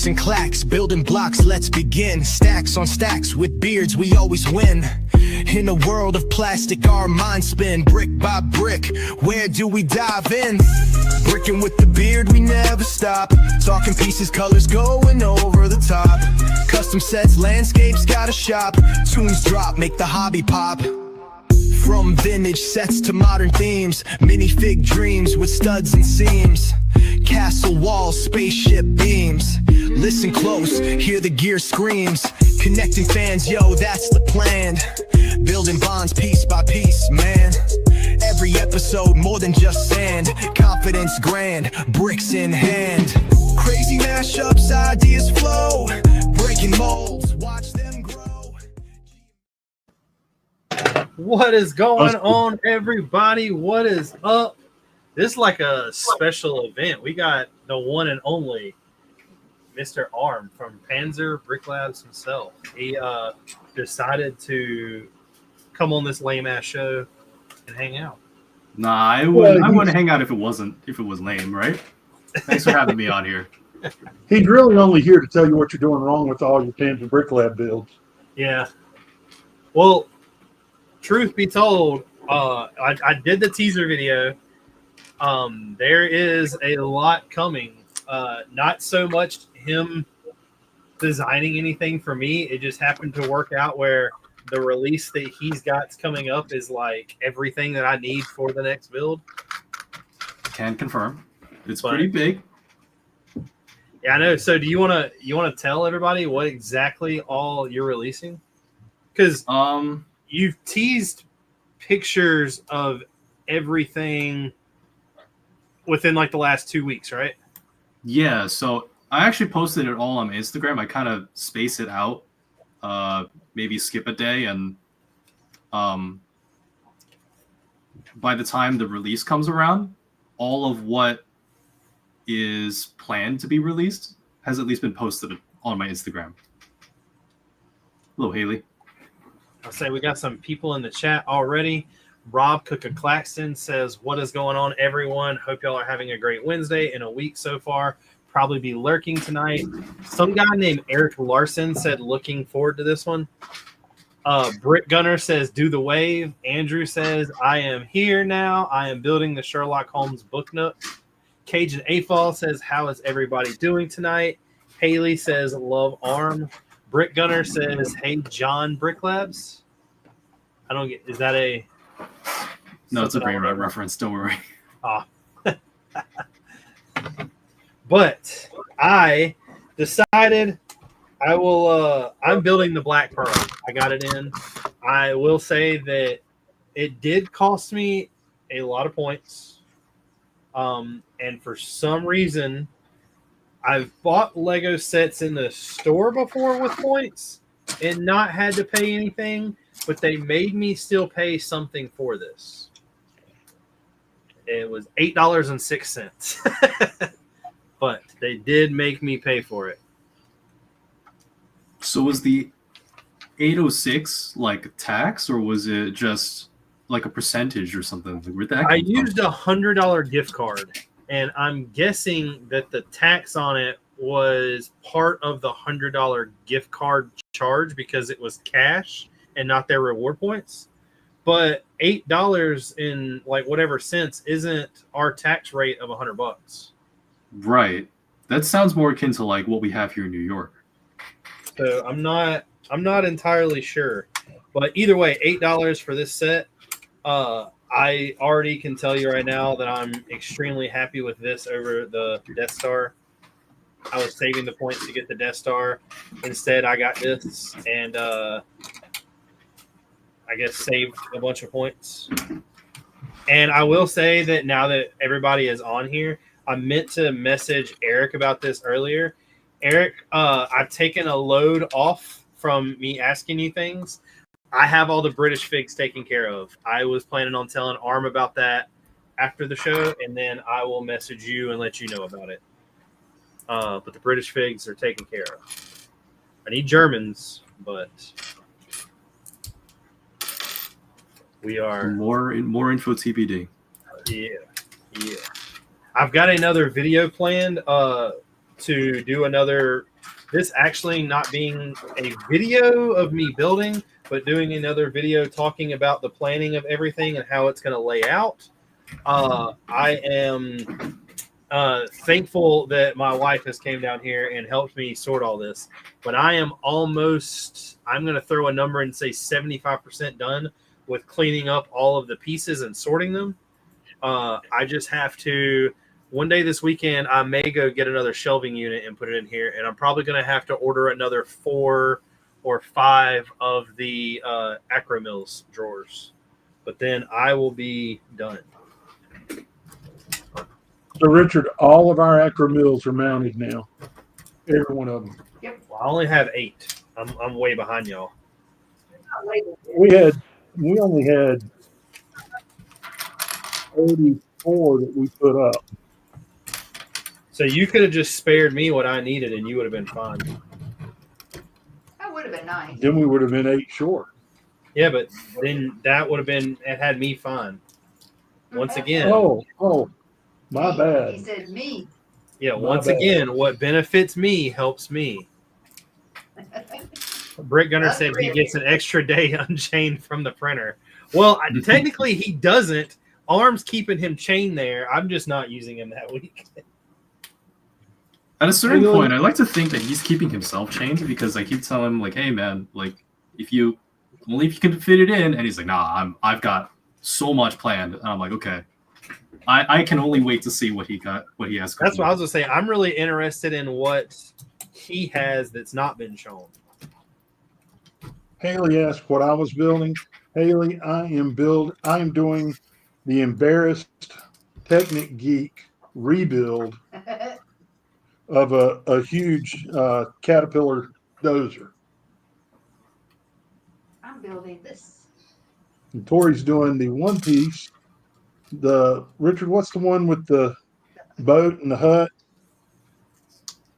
bricks and clacks, building blocks, let's begin. Stacks on stacks, with beards we always win. In a world of plastic, our minds spin. Brick by brick, where do we dive in? Brickin' with the beard, we never stop. Talking pieces, colors going over the top. Custom sets, landscapes, got a shop. Tunes drop, make the hobby pop. From vintage sets to modern themes, minifig dreams with studs and seams. Castle walls, spaceship beams. Listen close, hear the gear screams. Connecting fans, yo, that's the plan. Building bonds piece by piece, man. Every episode more than just sand. Confidence grand, bricks in hand. Crazy mashups, ideas flow. Breaking molds, watch them grow. What is going on, everybody? What is up? This is like a special event. We got the one and only Mr. Arm from Panzer Bricklabs himself. He decided to come on this lame ass show and hang out. Nah, I wouldn't hang out if it was lame, right? Thanks for having me on here. He's really only here to tell you what you're doing wrong with all your Panzer Bricklab builds. Yeah. Well, truth be told, I did the teaser video. There is a lot coming. Not so much him designing anything for me. It just happened to work out where the release that he's got coming up is like everything that I need for the next build. Can confirm. It's pretty big. Yeah, I know. So do you wanna tell everybody what exactly all you're releasing? Because you've teased pictures of everything within like the last 2 weeks, right? Yeah, so I actually posted it all on Instagram. I kind of space it out, maybe skip a day, and by the time the release comes around, all of what is planned to be released has at least been posted on my Instagram. Hello, Haley. I'll say we got some people in the chat already. Rob Cooker-Claxton says, what is going on, everyone? Hope y'all are having a great Wednesday and a week so far. Probably be lurking tonight. Some guy named Eric Larson said, looking forward to this one. Brick Gunner says, do the wave. Andrew says, I am here now. I am building the Sherlock Holmes book nook. Cajun AFall says, how is everybody doing tonight? Haley says, love Arm. Brick Gunner says, hey, John Bricklabs. I don't get, is that a... No, it's a brain rot reference. Don't worry. But I decided I will. I'm building the Black Pearl. I got it in. I will say that it did cost me a lot of points. And for some reason, I've bought Lego sets in the store before with points and not had to pay anything. But they made me still pay something for this. It was $8.06. But they did make me pay for it. So was the 806 like tax, or was it just like a percentage or something? Where'd that I come from? used a $100 gift card, and I'm guessing that the tax on it was part of the $100 gift card charge because it was cash and not their reward points. But $8 in like whatever cents isn't our tax rate of $100. Right. That sounds more akin to like what we have here in New York. So I'm not entirely sure. But either way, $8 for this set. I already can tell you right now that I'm extremely happy with this over the Death Star. I was saving the points to get the Death Star. Instead, I got this and I guess saved a bunch of points. And I will say that now that everybody is on here, I meant to message Eric about this earlier. Eric, I've taken a load off from me asking you things. I have all the British figs taken care of. I was planning on telling Arm about that after the show, and then I will message you and let you know about it. But the British figs are taken care of. I need Germans, but we are More info TBD. Yeah. I've got another video planned to do another this actually not being a video of me building, but doing another video talking about the planning of everything and how it's going to lay out. I am thankful that my wife has came down here and helped me sort all this. But I am almost, I'm going to throw a number and say 75% done with cleaning up all of the pieces and sorting them. I just have to, one day this weekend, I may go get another shelving unit and put it in here. And I'm probably going to have to order another 4 or 5 of the Acro Mills drawers. But then I will be done. So, Richard, all of our Acro Mills are mounted now. Every one of them. Well, I only have 8. I'm way behind y'all. We only had 84 that we put up. So you could have just spared me what I needed and you would have been fine. That would have been nice. Then we would have been 8 short. Yeah, but then that would have been, it had me fine. Once again. Oh, my He bad. said me. Yeah, My once bad. again, what benefits me helps me. Brick Gunner said he gets an extra day unchained from the printer. Well, technically he doesn't. Arm's keeping him chained there. I'm just not using him that week. At a certain point, I like to think that he's keeping himself chained because I keep telling him, like, hey, man, like, if you can fit it in. And he's like, nah, I've got so much planned. And I'm like, okay. I can only wait to see what he has. That's what I was going to say. I'm really interested in what he has that's not been shown. Haley asked what I was building. Haley, I am doing the Embarrassed Technic Geek rebuild of a huge Caterpillar dozer. I'm building this. And Tori's doing the one piece. Richard, what's the one with the boat and the hut?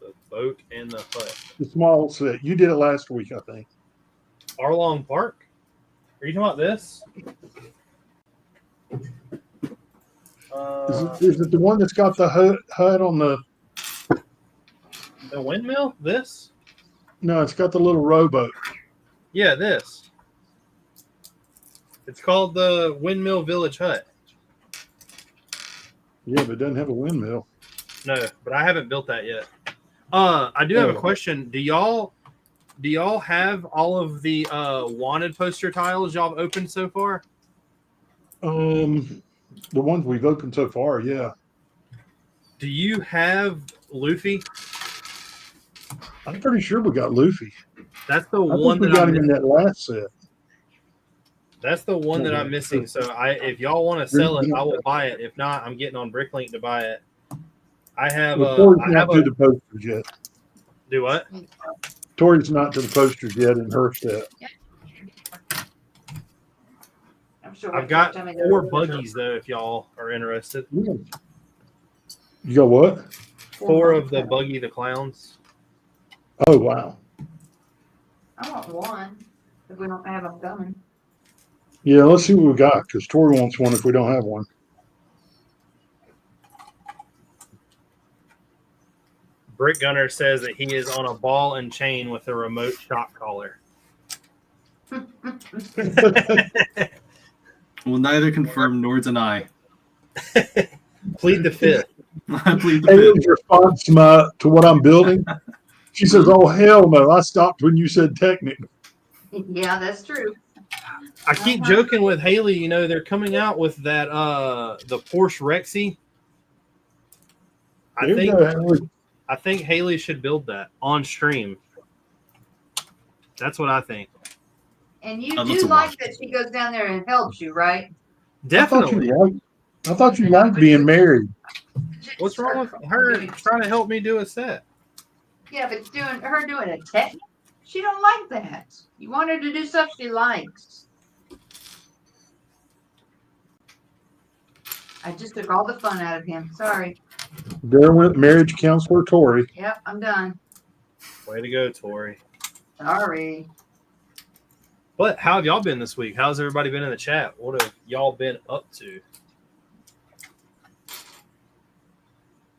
The boat and the hut. The small set. You did it last week, I think. Arlong Park? Are you talking about this? Is it the one that's got the hut on the? The windmill? This? No, it's got the little rowboat. Yeah, this. It's called the Windmill Village Hut. Yeah, but it doesn't have a windmill. No, but I haven't built that yet. I do have a question. Do y'all have all of the wanted poster tiles y'all have opened so far? The ones we've opened so far, yeah. Do you have Luffy? I'm pretty sure we got Luffy. That's the I one think we that got I'm him in that last set. That's the one that I'm missing. So if y'all want to sell it, I will buy it. If not, I'm getting on Bricklink to buy it. I have Tori's not to the posters yet. Do what? Tori's not to the posters yet in her set. I'm sure I've got 4 buggies though. If y'all are interested, You got what? 4 of the Buggy the Clowns. Oh, wow. I want one if we don't have them coming. Yeah, let's see what we got, because Tori wants one if we don't have one. Brick Gunner says that he is on a ball and chain with a remote shock collar. Will neither confirm nor deny. Plead the fifth. I plead the Haley's fifth. response to what I'm building, she says, oh, hell no. I stopped when you said Technic. Yeah, that's true. I keep joking with Haley. You know, they're coming out with that the Porsche Rexy. There you go, Haley. I think Haley should build that on stream. That's what I think. And you I'd love do to like watch. that she goes down there and helps you, right? Definitely. I thought you liked being married. What's wrong with her trying to help me do a set? Yeah, but doing a technique, she don't like that. You want her to do stuff she likes. I just took all the fun out of him. Sorry. There went marriage counselor Tori. Yep, I'm done. Way to go, Tori. Sorry. But how have y'all been this week? How's everybody been in the chat? What have y'all been up to?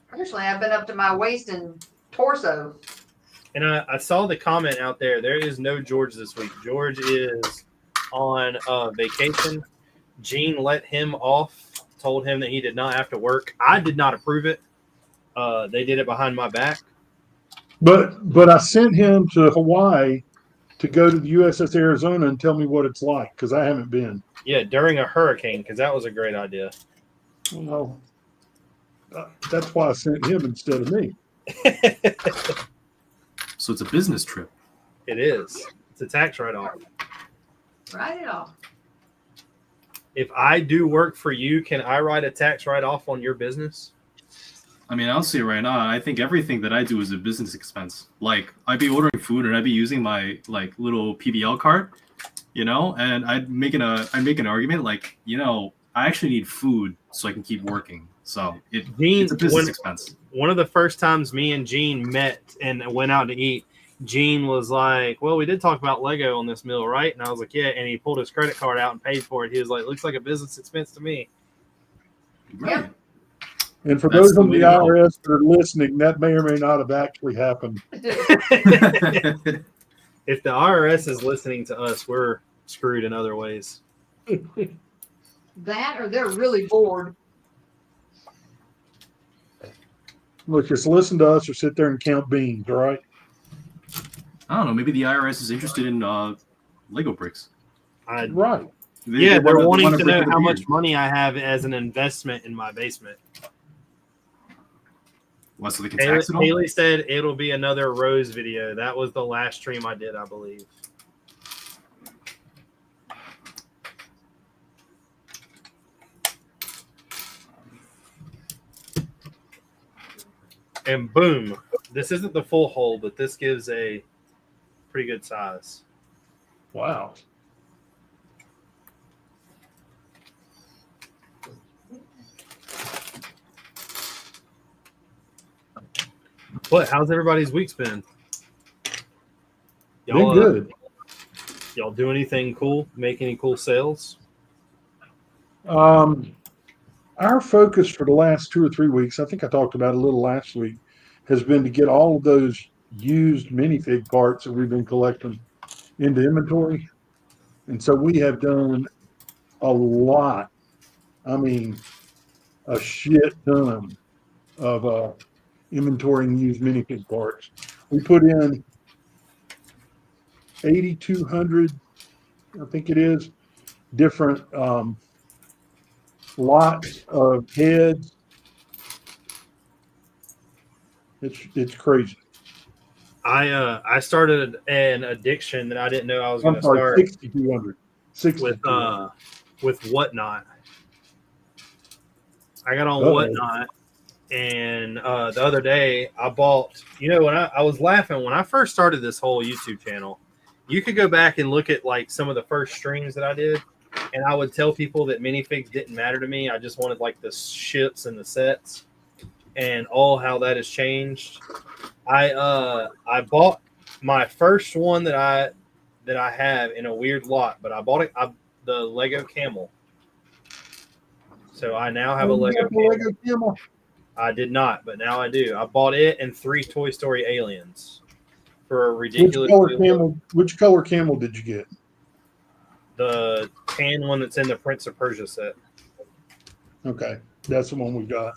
Personally, I've been up to my waist and torso. And I saw the comment out there. There is no George this week. George is on vacation. Gene let him off, told him that he did not have to work. I did not approve it. They did it behind my back. But I sent him to Hawaii to go to the USS Arizona and tell me what it's like, because I haven't been. Yeah, during a hurricane, because that was a great idea. Well, that's why I sent him instead of me. So it's a business trip. It is. It's a tax write-off. Write it off. If I do work for you, can I write a tax write-off on your business? I mean, I'll see it right now. I think everything that I do is a business expense. Like, I'd be ordering food and I'd be using my like little PBL card, you know, and I'd make an argument like, you know, I actually need food so I can keep working. So it's a business expense. One of the first times me and Gene met and went out to eat, Gene was like, well, we did talk about Lego on this meal, right? And I was like, yeah. And he pulled his credit card out and paid for it. He was like, looks like a business expense to me. Right. Yep. And for That's those on the the way to go. IRS that are listening, that may or may not have actually happened. If the IRS is listening to us, we're screwed in other ways. That or they're really bored. Look, just listen to us or sit there and count beans, all right? I don't know. Maybe the IRS is interested in Lego bricks. Right. They're wanna wanting to break know the how beard. much money I have as an investment in my basement. What, so they can tax it all? Haley said it'll be another Rose video. That was the last stream I did, I believe. And boom, this isn't the full hole, but this gives a pretty good size. Wow. What? How's everybody's week's been? Been good. Y'all do anything cool? Make any cool sales? Our focus for the last 2 or 3 weeks, I think I talked about it a little last week, has been to get all of those used minifig parts that we've been collecting into inventory. And so we have done a lot. I mean, a shit ton of inventorying used minifig parts. We put in 8,200, I think it is, different lots of heads. It's crazy. I started an addiction that I didn't know I was going I'm to sorry, start 6,200. 6,200. with Whatnot. I got on Uh-oh. Whatnot, and the other day I bought. You know, when I was laughing when I first started this whole YouTube channel, you could go back and look at like some of the first streams that I did, and I would tell people that minifigs didn't matter to me. I just wanted like the ships and the sets, and all how that has changed. I bought my first one that I have in a weird lot, but I bought it the Lego Camel. So I now have a Lego Camel. I did not, but now I do. I bought it and 3 Toy Story aliens for a Which ridiculous. color camel did you get? The tan one that's in the Prince of Persia set. Okay, that's the one we got.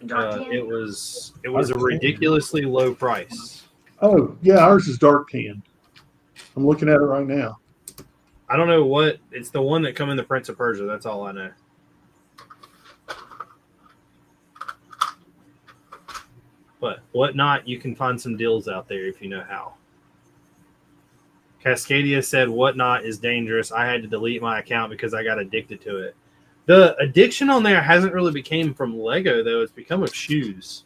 It was a ridiculously low price. Oh yeah, ours is dark tan. I'm looking at it right now. I don't know what it's the one that come in the Prince of Persia. That's all I know. But Whatnot, you can find some deals out there if you know how. Cascadia said Whatnot is dangerous. I had to delete my account because I got addicted to it. The addiction on there hasn't really become from Lego, though. It's become of shoes.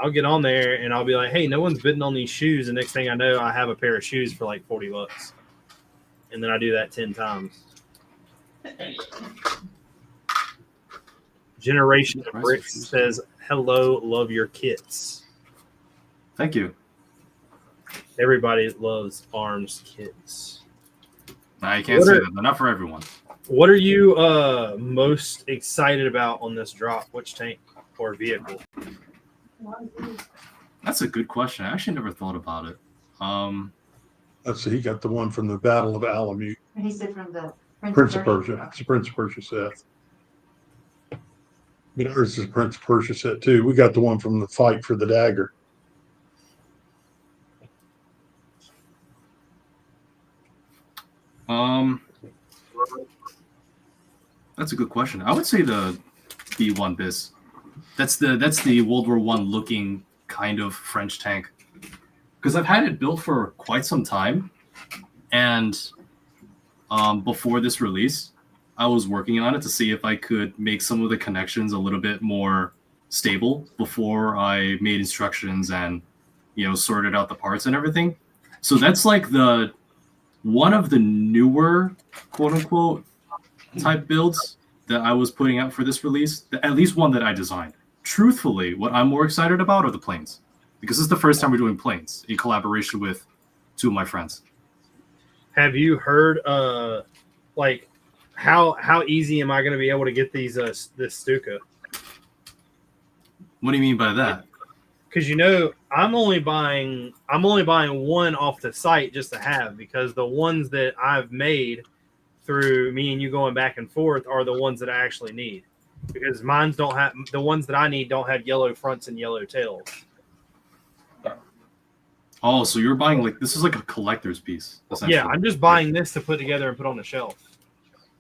I'll get on there and I'll be like, hey, no one's bidding on these shoes. And next thing I know, I have a pair of shoes for like $40. And then I do that 10 times. Generation of Brix says, hello, love your kits. Thank you. Everybody loves ARMS kits. Nah, you can't say that. They're not for everyone. What are you most excited about on this drop? Which tank or vehicle? That's a good question. I actually never thought about it. Let's see, he got the one from the Battle of Alamut. He said from the Prince of Persia. It's a Prince of Persia set. But ours is a Prince of Persia set too. We got the one from the fight for the dagger. That's a good question. I would say the B1 Bis. That's the World War One looking kind of French tank. Because I've had it built for quite some time, and before this release, I was working on it to see if I could make some of the connections a little bit more stable before I made instructions and sorted out the parts and everything. So that's like the one of the newer quote unquote type builds that I was putting out for this release, at least one that I designed. Truthfully, what I'm more excited about are the planes, because this is the first time we're doing planes in collaboration with two of my friends. Have you heard like how easy am I going to be able to get these this Stuka? What do you mean by that? Because I'm only buying one off the site just to have, because the ones that I've made through me and you going back and forth are the ones that I actually need, because mine's don't have, the ones that I need don't have yellow fronts and yellow tails. Oh, so you're buying this is like a collector's piece, essentially. Yeah, I'm just buying this to put together and put on the shelf.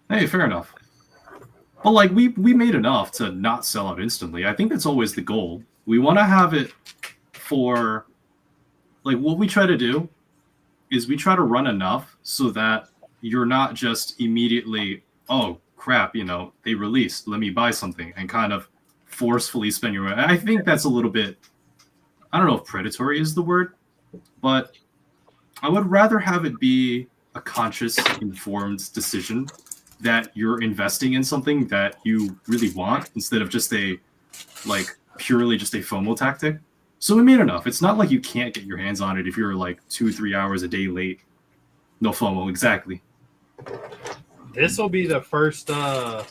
Hey, fair enough. But we made enough to not sell out instantly. I think that's always the goal. We want to have it for what we try to do is we try to run enough so that you're not just immediately, oh crap, they released, let me buy something, and kind of forcefully spend your money. I think that's a little bit, I don't know if predatory is the word, but I would rather have it be a conscious, informed decision that you're investing in something that you really want, instead of just purely just a FOMO tactic. So we made enough. It's not like you can't get your hands on it if you're 2-3 hours a day late. No FOMO, exactly. This will be the first, I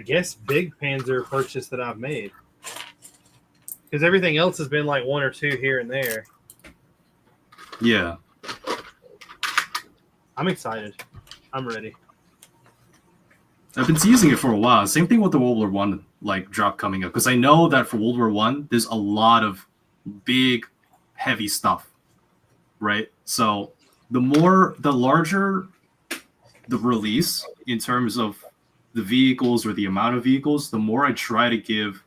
guess, big Panzer purchase that I've made, because everything else has been one or two here and there. Yeah. I'm excited. I'm ready. I've been teasing it for a while. Same thing with the World War One drop coming up, because I know that for World War One, there's a lot of big, heavy stuff, right? So the larger the release in terms of the vehicles or the amount of vehicles, the more I try to give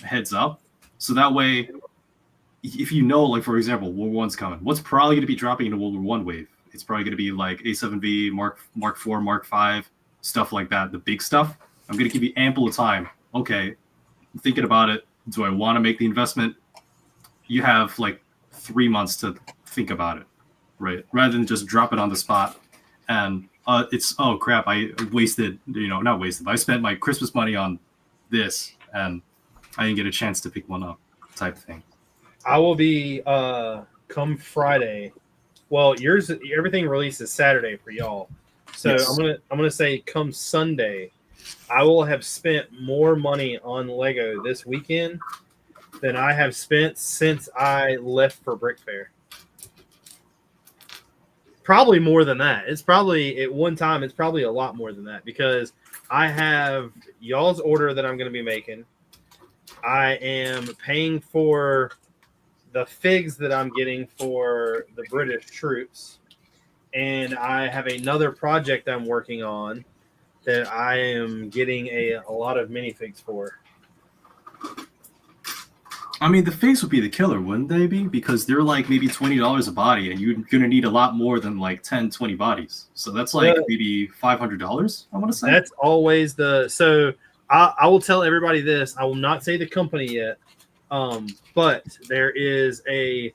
a heads up. So that way, if for example, World War One's coming, what's probably going to be dropping in a World War One wave? It's probably going to be A7V, Mark IV, Mark V, stuff like that, the big stuff. I'm going to give you ample time. Okay, I'm thinking about it. Do I want to make the investment? You have 3 months to think about it, right? Rather than just drop it on the spot. And it's, oh crap, I wasted, not wasted, but I spent my Christmas money on this and I didn't get a chance to pick one up, type thing. I will be, come Friday. Well, everything releases Saturday for y'all. So yes. I'm gonna say come Sunday, I will have spent more money on Lego this weekend than I have spent since I left for Brick Fair. Probably more than that. It's probably at one time. It's probably a lot more than that, because I have y'all's order that I'm going to be making. I am paying for the figs that I'm getting for the British troops. And I have another project I'm working on that I am getting a lot of minifigs for. I mean, the figs would be the killer, wouldn't they be? Because they're maybe $20 a body, and you're going to need a lot more than 10, 20 bodies. So that's maybe $500, I want to say. That's always so I will tell everybody this. I will not say the company yet, but there is a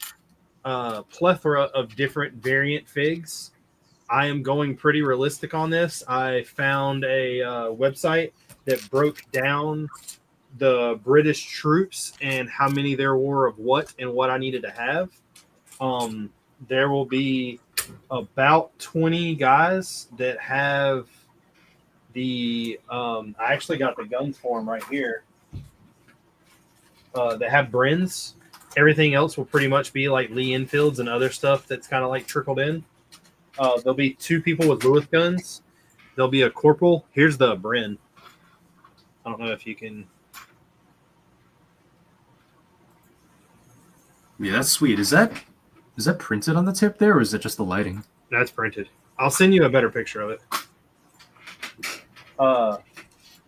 plethora of different variant figs. I am going pretty realistic on this. I found a website that broke down the British troops and how many there were of what and what I needed to have. There will be about 20 guys that have the I actually got the guns for them right here. That have Brins, Everything else will pretty much be like Lee Enfields and other stuff that's kind of like trickled in. There'll be 2 people with Lewis guns. There'll be a corporal. Here's the Bren. I don't know if you can. Yeah, that's sweet. Is that printed on the tip there, or is it just the lighting? That's printed. I'll send you a better picture of it.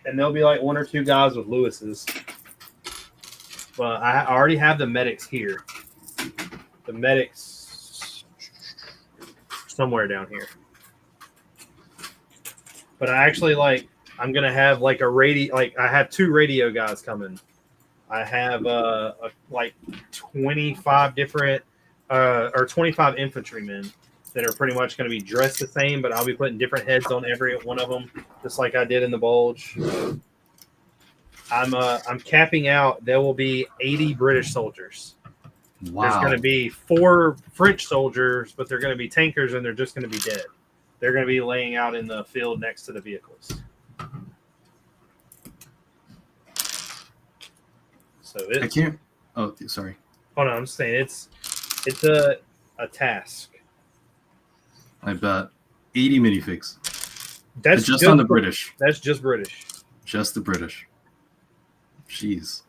And there'll be like 1 or 2 guys with Lewis's. But I already have the medics here. The medics somewhere down here. But I actually I'm gonna have like a radio. Like I have 2 radio guys coming. I have like 25 different or 25 infantrymen that are pretty much going to be dressed the same, but I'll be putting different heads on every one of them, just like I did in the Bulge. I'm capping out. There will be 80 British soldiers. Wow. There's going to be 4 French soldiers, but they're going to be tankers and they're just going to be dead. They're going to be laying out in the field next to the vehicles. So I can't. Oh, sorry. Oh no, I'm just saying it's a task. I bet 80 minifigs. That's just on the British. That's just British. Just the British. Jeez.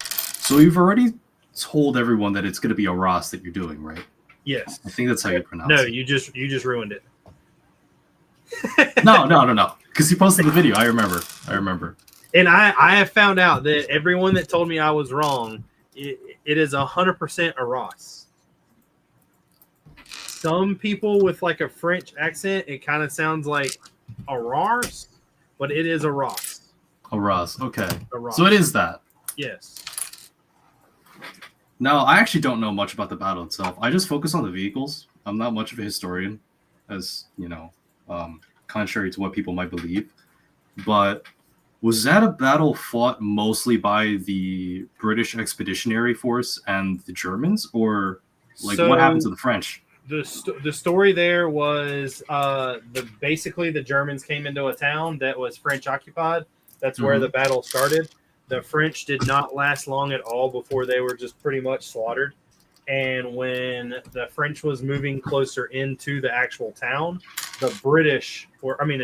So you've already told everyone that it's going to be a Ross that you're doing, right? Yes. I think that's how you pronounce No, it. you just ruined it. No. Because you posted the video. I remember. And I have found out that everyone that told me I was wrong, it is 100% a Ross. Some people with like a French accent, it kind of sounds like a Ross, but it is a Ross. A Ross. Okay. A Ross. So it is that. Yes. Now, I actually don't know much about the battle itself. I just focus on the vehicles. I'm not much of a historian, as you know, contrary to what people might believe. But was that a battle fought mostly by the British Expeditionary Force and the Germans, or like what happened to the French? The story there was basically the Germans came into a town that was French occupied. That's where the battle started. The French did not last long at all before they were just pretty much slaughtered. And when the French was moving closer into the actual town, the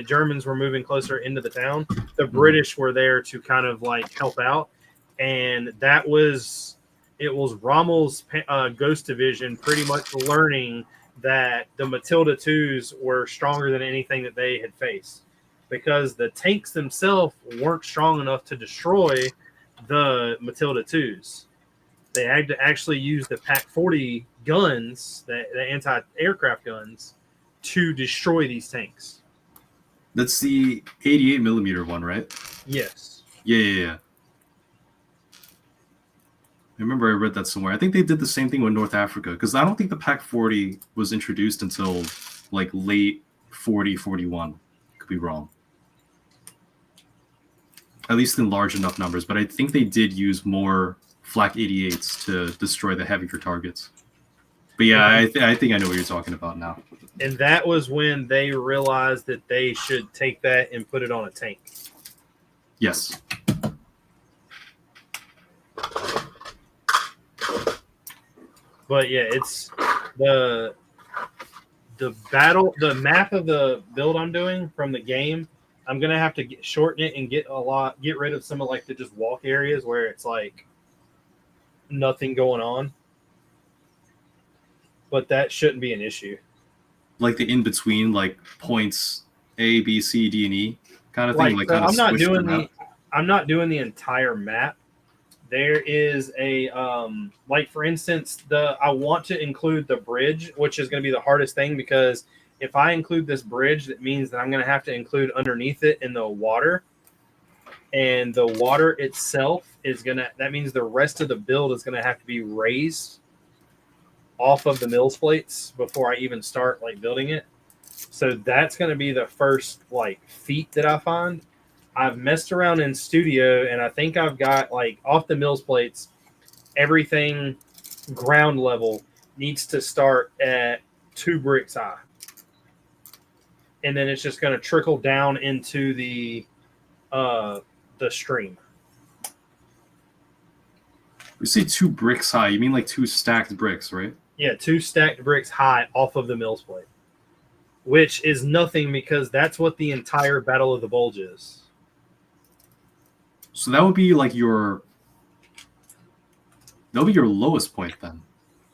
Germans were moving closer into the town. The British were there to kind of like help out. And it was Rommel's Ghost Division pretty much learning that the Matilda IIs were stronger than anything that they had faced, because the tanks themselves weren't strong enough to destroy the Matilda IIs. They had to actually use the PaK-40 guns, the anti-aircraft guns, to destroy these tanks. That's the 88 millimeter one, right? Yes. Yeah. I remember I read that somewhere. I think they did the same thing with North Africa, because I don't think the PaK-40 was introduced until like late 41. Could be wrong. At least in large enough numbers, but I think they did use more Flak 88s to destroy the heavier targets. But yeah, I think I know what you're talking about now. And that was when they realized that they should take that and put it on a tank. Yes. But yeah, it's the battle, the map of the build I'm doing from the game. I'm gonna have to shorten it and get rid of some of like the just walk areas where it's like nothing going on. But that shouldn't be an issue. Like the in between, like points A, B, C, D, and E kind of thing. Like kind of I'm not doing the entire map. There is a like for instance, I want to include the bridge, which is going to be the hardest thing, because if I include this bridge, that means that I'm going to have to include underneath it in the water. And the water itself that means the rest of the build is going to have to be raised off of the mills plates before I even start like building it. So that's going to be the first like feat that I find. I've messed around in studio and I think I've got like off the mills plates, everything ground level needs to start at 2 bricks high. And then it's just going to trickle down into the stream. We say 2 bricks high. You mean like 2 stacked bricks, right? Yeah, 2 stacked bricks high off of the mill's plate, which is nothing because that's what the entire Battle of the Bulge is. So that would be like your lowest point then,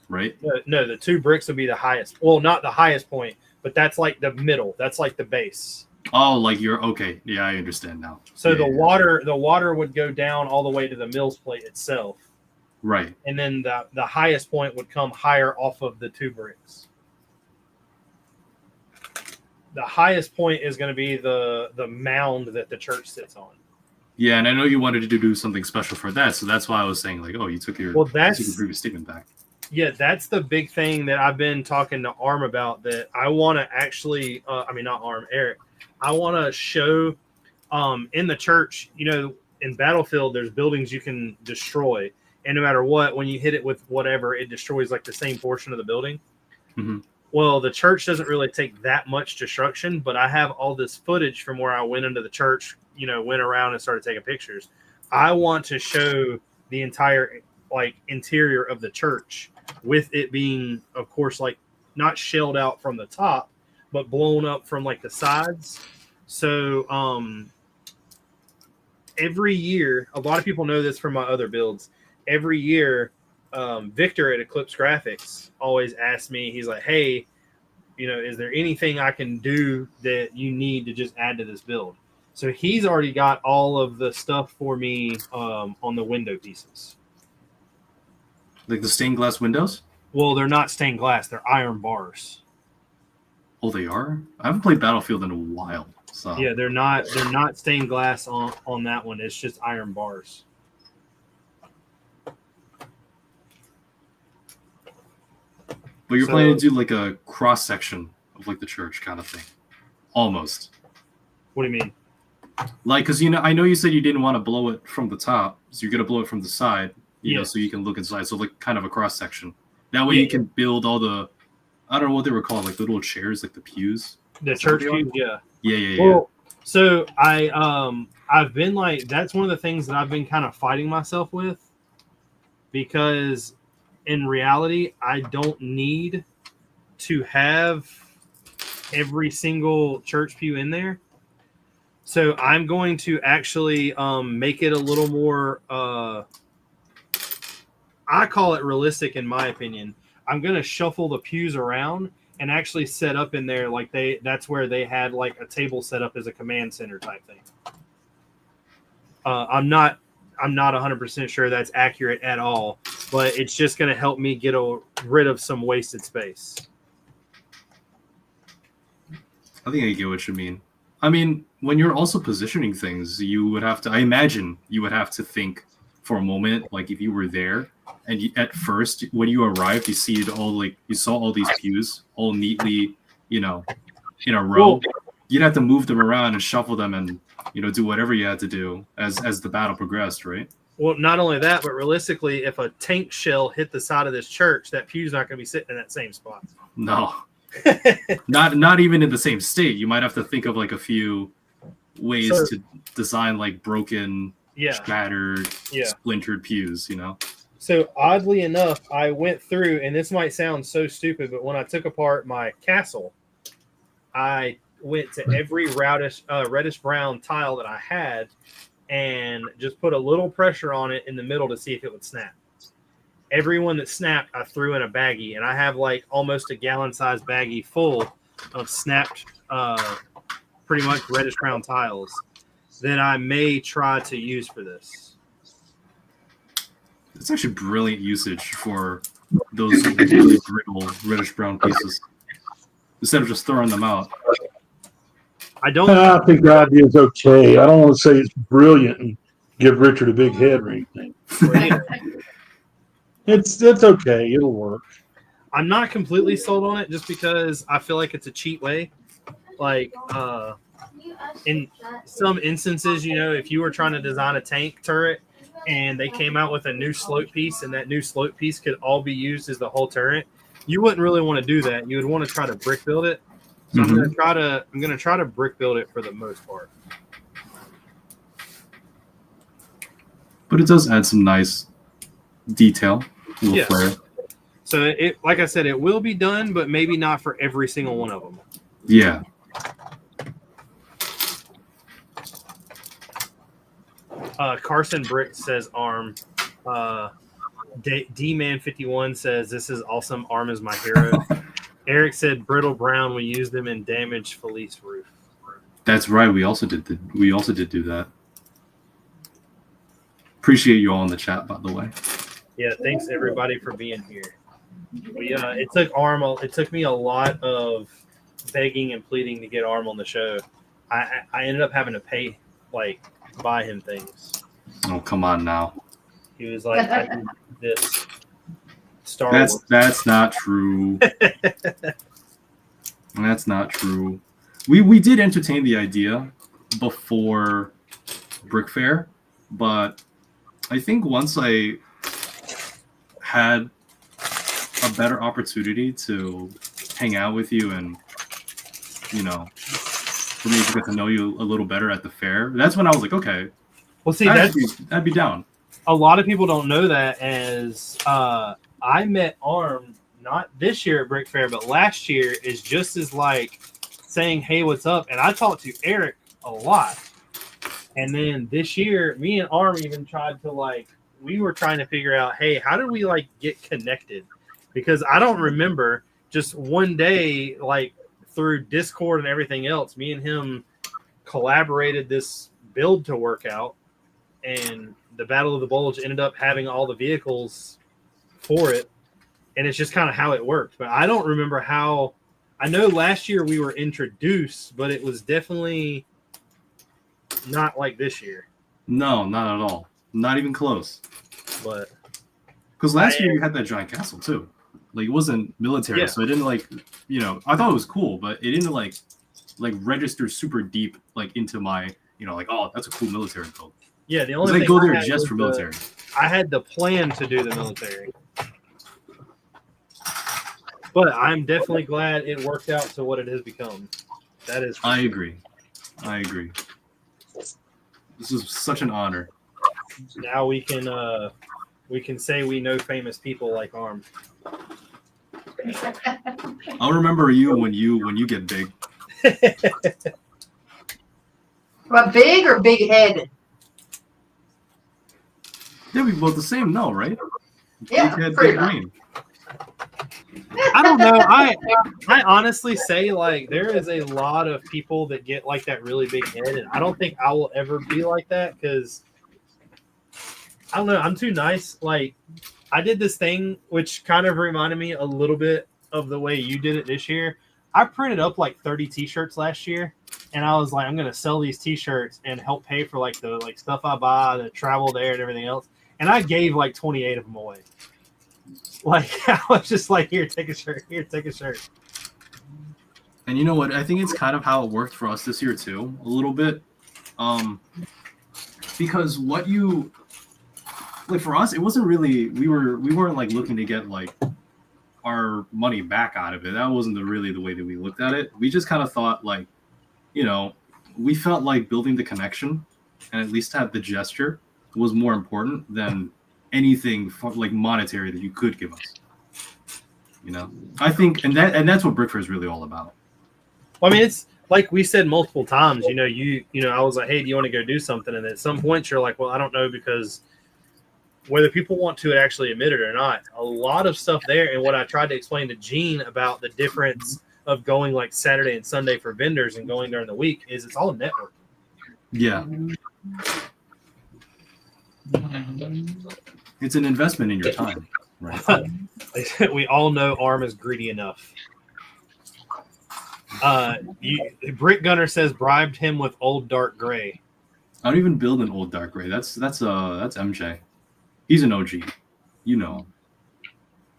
right? No, the 2 bricks would be the highest. Well, not the highest point, but that's like the middle. That's like the base. Oh, like you're okay. Yeah, I understand now. So Yeah, the water would go down all the way to the mill's plate itself. right. And then the highest point would come higher off of the 2 bricks. The highest point is going to be the mound that the church sits on. Yeah, and I know you wanted to do something special for that, so that's why I was saying like, oh, you took your previous statement back. Yeah, that's the big thing that I've been talking to Arm about, that I want to actually not Arm, Eric. I want to show in the church, in Battlefield, there's buildings you can destroy. And no matter what, when you hit it with whatever, it destroys like the same portion of the building. Mm-hmm. Well, the church doesn't really take that much destruction, but I have all this footage from where I went into the church, went around and started taking pictures. I want to show the entire interior of the church with it being, of course, not shelled out from the top, but blown up from the sides. So every year, a lot of people know this from my other builds. Every year, Victor at Eclipse Graphics always asks me, he's like, hey, is there anything I can do that you need to just add to this build? So he's already got all of the stuff for me on the window pieces. Like the stained glass windows? Well, they're not stained glass. They're iron bars. Oh, they are? I haven't played Battlefield in a while. So Yeah, they're not stained glass on that one. It's just iron bars. But you're planning to do like a cross section of the church kind of thing, almost. What do you mean? Because I know you said you didn't want to blow it from the top, so you're gonna blow it from the side, know, so you can look inside. So kind of a cross section. That way you can build all the, I don't know what they were called, the little chairs, the pews. The church pews, yeah. Yeah. Well, so I've been that's one of the things that I've been kind of fighting myself with, because in reality, I don't need to have every single church pew in there. So I'm going to actually make it a little more, I call it realistic in my opinion. I'm going to shuffle the pews around and actually set up in there that's where they had a table set up as a command center type thing. I'm not 100% sure that's accurate at all, but it's just going to help me get rid of some wasted space. I think I get what you mean. I mean, when you're also positioning things, you would have to, I imagine you would have to think for a moment, if you were there and at first, when you arrived, you see it all, you saw all these pews all neatly, in a row. Well, you'd have to move them around and shuffle them and, do whatever you had to do as the battle progressed, right? Well, not only that, but realistically, if a tank shell hit the side of this church, that pew's not going to be sitting in that same spot. No. not even in the same state. You might have to think of a few ways to design broken, shattered, splintered pews, So oddly enough, I went through, and this might sound so stupid, but when I took apart my castle, I went to every reddish brown tile that I had and just put a little pressure on it in the middle to see if it would snap. Every one that snapped, I threw in a baggie, and I have almost a gallon-sized baggie full of snapped, pretty much reddish brown tiles that I may try to use for this. It's actually brilliant usage for those really brittle reddish brown pieces instead of just throwing them out. I think the idea is okay. I don't want to say it's brilliant and give Richard a big head or anything. It's okay. It'll work. I'm not completely sold on it just because I feel like it's a cheat way. In some instances, if you were trying to design a tank turret and they came out with a new slope piece and that new slope piece could all be used as the whole turret, you wouldn't really want to do that. You would want to try to brick build it. So I'm gonna try to brick build it for the most part. But it does add some nice detail, little Yes. flare. So it, like I said, it will be done, but maybe not for every single one of them. Yeah. Carson Brick says arm. D-Man 51 says this is awesome. Arm is my hero. Eric said Brittle Brown. We used them in damaged Felice roof. That's right. We also did do that. Appreciate you all in the chat, by the way. Yeah, thanks everybody for being here. We it took me a lot of begging and pleading to get Arm on the show. I ended up having to pay, like, buy him things. Oh, come on now. He was like, I need this Star Wars. That's not true. That's not true. We did entertain the idea before Brick Fair, but I think once I had a better opportunity to hang out with you and, you know, for me to get to know you a little better at the fair, that's when I was like, okay, Well, see, I'd be down. a lot of people don't know that, as I met Arm not this year at Brick Fair, but last year, is just as like saying, hey, what's up? And I talked to Eric a lot. And then this year, me and Arm even tried to, like, we were trying to figure out, hey, how do we, like, get connected? Because I don't remember, just one day, like, through Discord and everything else, me and him collaborated this build to work out, and the Battle of the Bulge ended up having all the vehicles for it, and it's just kind of how it worked. But I don't remember how. I know last year we were introduced, but it was definitely not like this year. No, not at all. Not even close. But because last year you had that giant castle too. Like, it wasn't military, Yeah. so it didn't, like, you know, I thought it was cool, but it didn't like register super deep, like, into my, you know, like, oh, that's a cool military build. yeah, the Because only I thing go I there had just was for military. I had the plan to do the military. But I'm definitely glad it worked out to what it has become. That is. I agree. This is such an honor. Now we can say we know famous people like Arm. I'll remember you when you get big. But big or big headed? Yeah, we both the same, no, right? Yeah, Big head, pretty big much. brain. I don't know. I honestly say, like, there is a lot of people that get like that really big head, and I don't think I will ever be like that, because I don't know. I'm too nice. Like, I did this thing which kind of reminded me a little bit of the way you did it this year. I printed up like 30 t-shirts last year, and I was like, I'm gonna sell these t-shirts and help pay for like the stuff I buy, the travel there and everything else. And I gave like 28 of them away. Like, I was just like, here, take a shirt. Here, take a shirt. And you know what? I think it's kind of how it worked for us this year too, a little bit. Because what you like for us, it wasn't really we weren't like looking to get like our money back out of it. That wasn't really the way that we looked at it. We just kind of thought, like, you know, we felt like building the connection and at least have the gesture was more important than anything like monetary that you could give us. You know, I think, and that's what Brick Fair is really all about. Well, I mean, it's like we said multiple times. You know, I was like, hey, do you want to go do something? And at some point, you're like, well, I don't know, because whether people want to actually admit it or not, a lot of stuff there. And what I tried to explain to Gene about the difference of going like Saturday and Sunday for vendors and going during the week is it's all networking. Yeah. It's an investment in your time, right? We all know Arm is greedy enough. Brick Gunner says bribed him with old dark gray. I don't even build an old dark gray. That's MJ. He's an OG. You know him.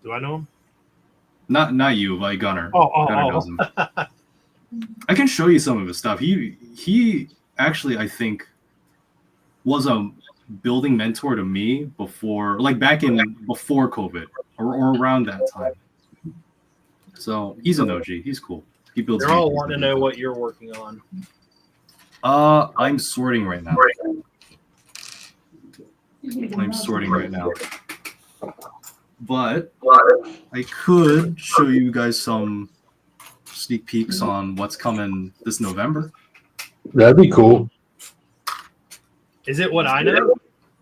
Do I know him? Not you, like Gunner. Gunner knows him. I can show you some of his stuff. He actually, I think, was a building mentor to me before COVID or around that time. So he's an OG. He's cool. He builds. They're all wanting to know what you're working on. I'm sorting right now. But I could show you guys some sneak peeks on what's coming this November. That'd be cool. Is it what I know?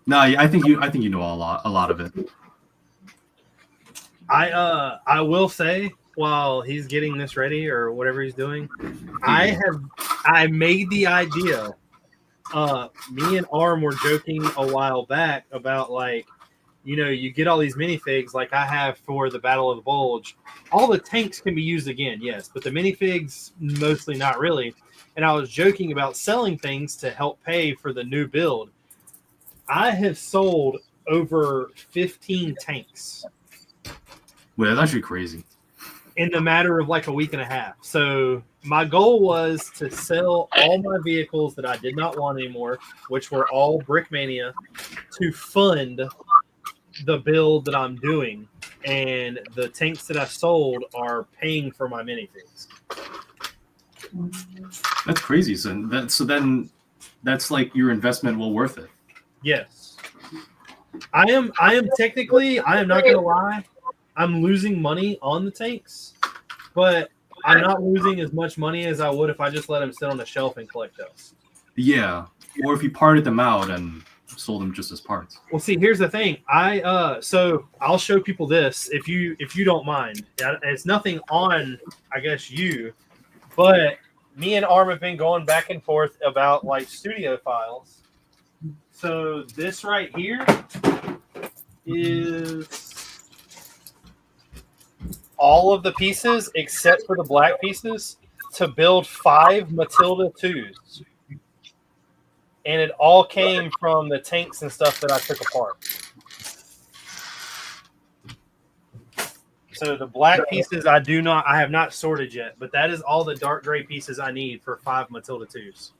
No, I think you know a lot of it. I will say, while he's getting this ready or whatever he's doing, I made the idea. Me and Arm were joking a while back about, like, you know, you get all these minifigs like I have for the Battle of the Bulge. All the tanks can be used again, yes, but the minifigs mostly not really. And I was joking about selling things to help pay for the new build. I have sold over 15 tanks. Well, that's actually crazy. In the matter of like a week and a half. So my goal was to sell all my vehicles that I did not want anymore, which were all Brickmania, to fund the build that I'm doing. And the tanks that I sold are paying for my minifigs. That's crazy. So then that's like your investment well worth it. Yes. I am technically, I am not going to lie, I'm losing money on the tanks, but I'm not losing as much money as I would if I just let them sit on the shelf and collect dust. Yeah. Or if you parted them out and sold them just as parts. Well, see, here's the thing. So I'll show people this if you don't mind. It's nothing on, I guess, you, but me and Arm have been going back and forth about like studio files. So this right here is all of the pieces except for the black pieces to build 5 Matilda 2s. And it all came from the tanks and stuff that I took apart. So the black pieces I have not sorted yet, but that is all the dark gray pieces I need for 5 Matilda 2s.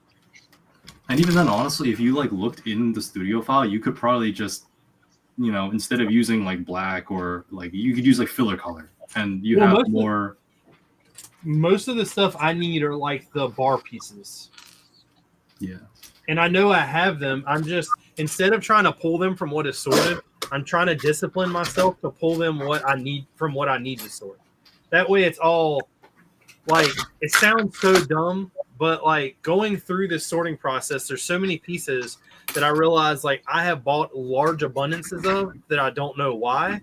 And even then, honestly, if you like looked in the studio file, you could probably just, you know, instead of using like black or like, you could use like filler color, and you have more. Most of the stuff I need are like the bar pieces. Yeah. And I know I have them. I'm just, instead of trying to pull them from what is sorted, I'm trying to discipline myself to pull them what I need from what I need to sort. That way it's all like, it sounds so dumb, but like going through this sorting process, there's so many pieces that I realize like I have bought large abundances of that I don't know why,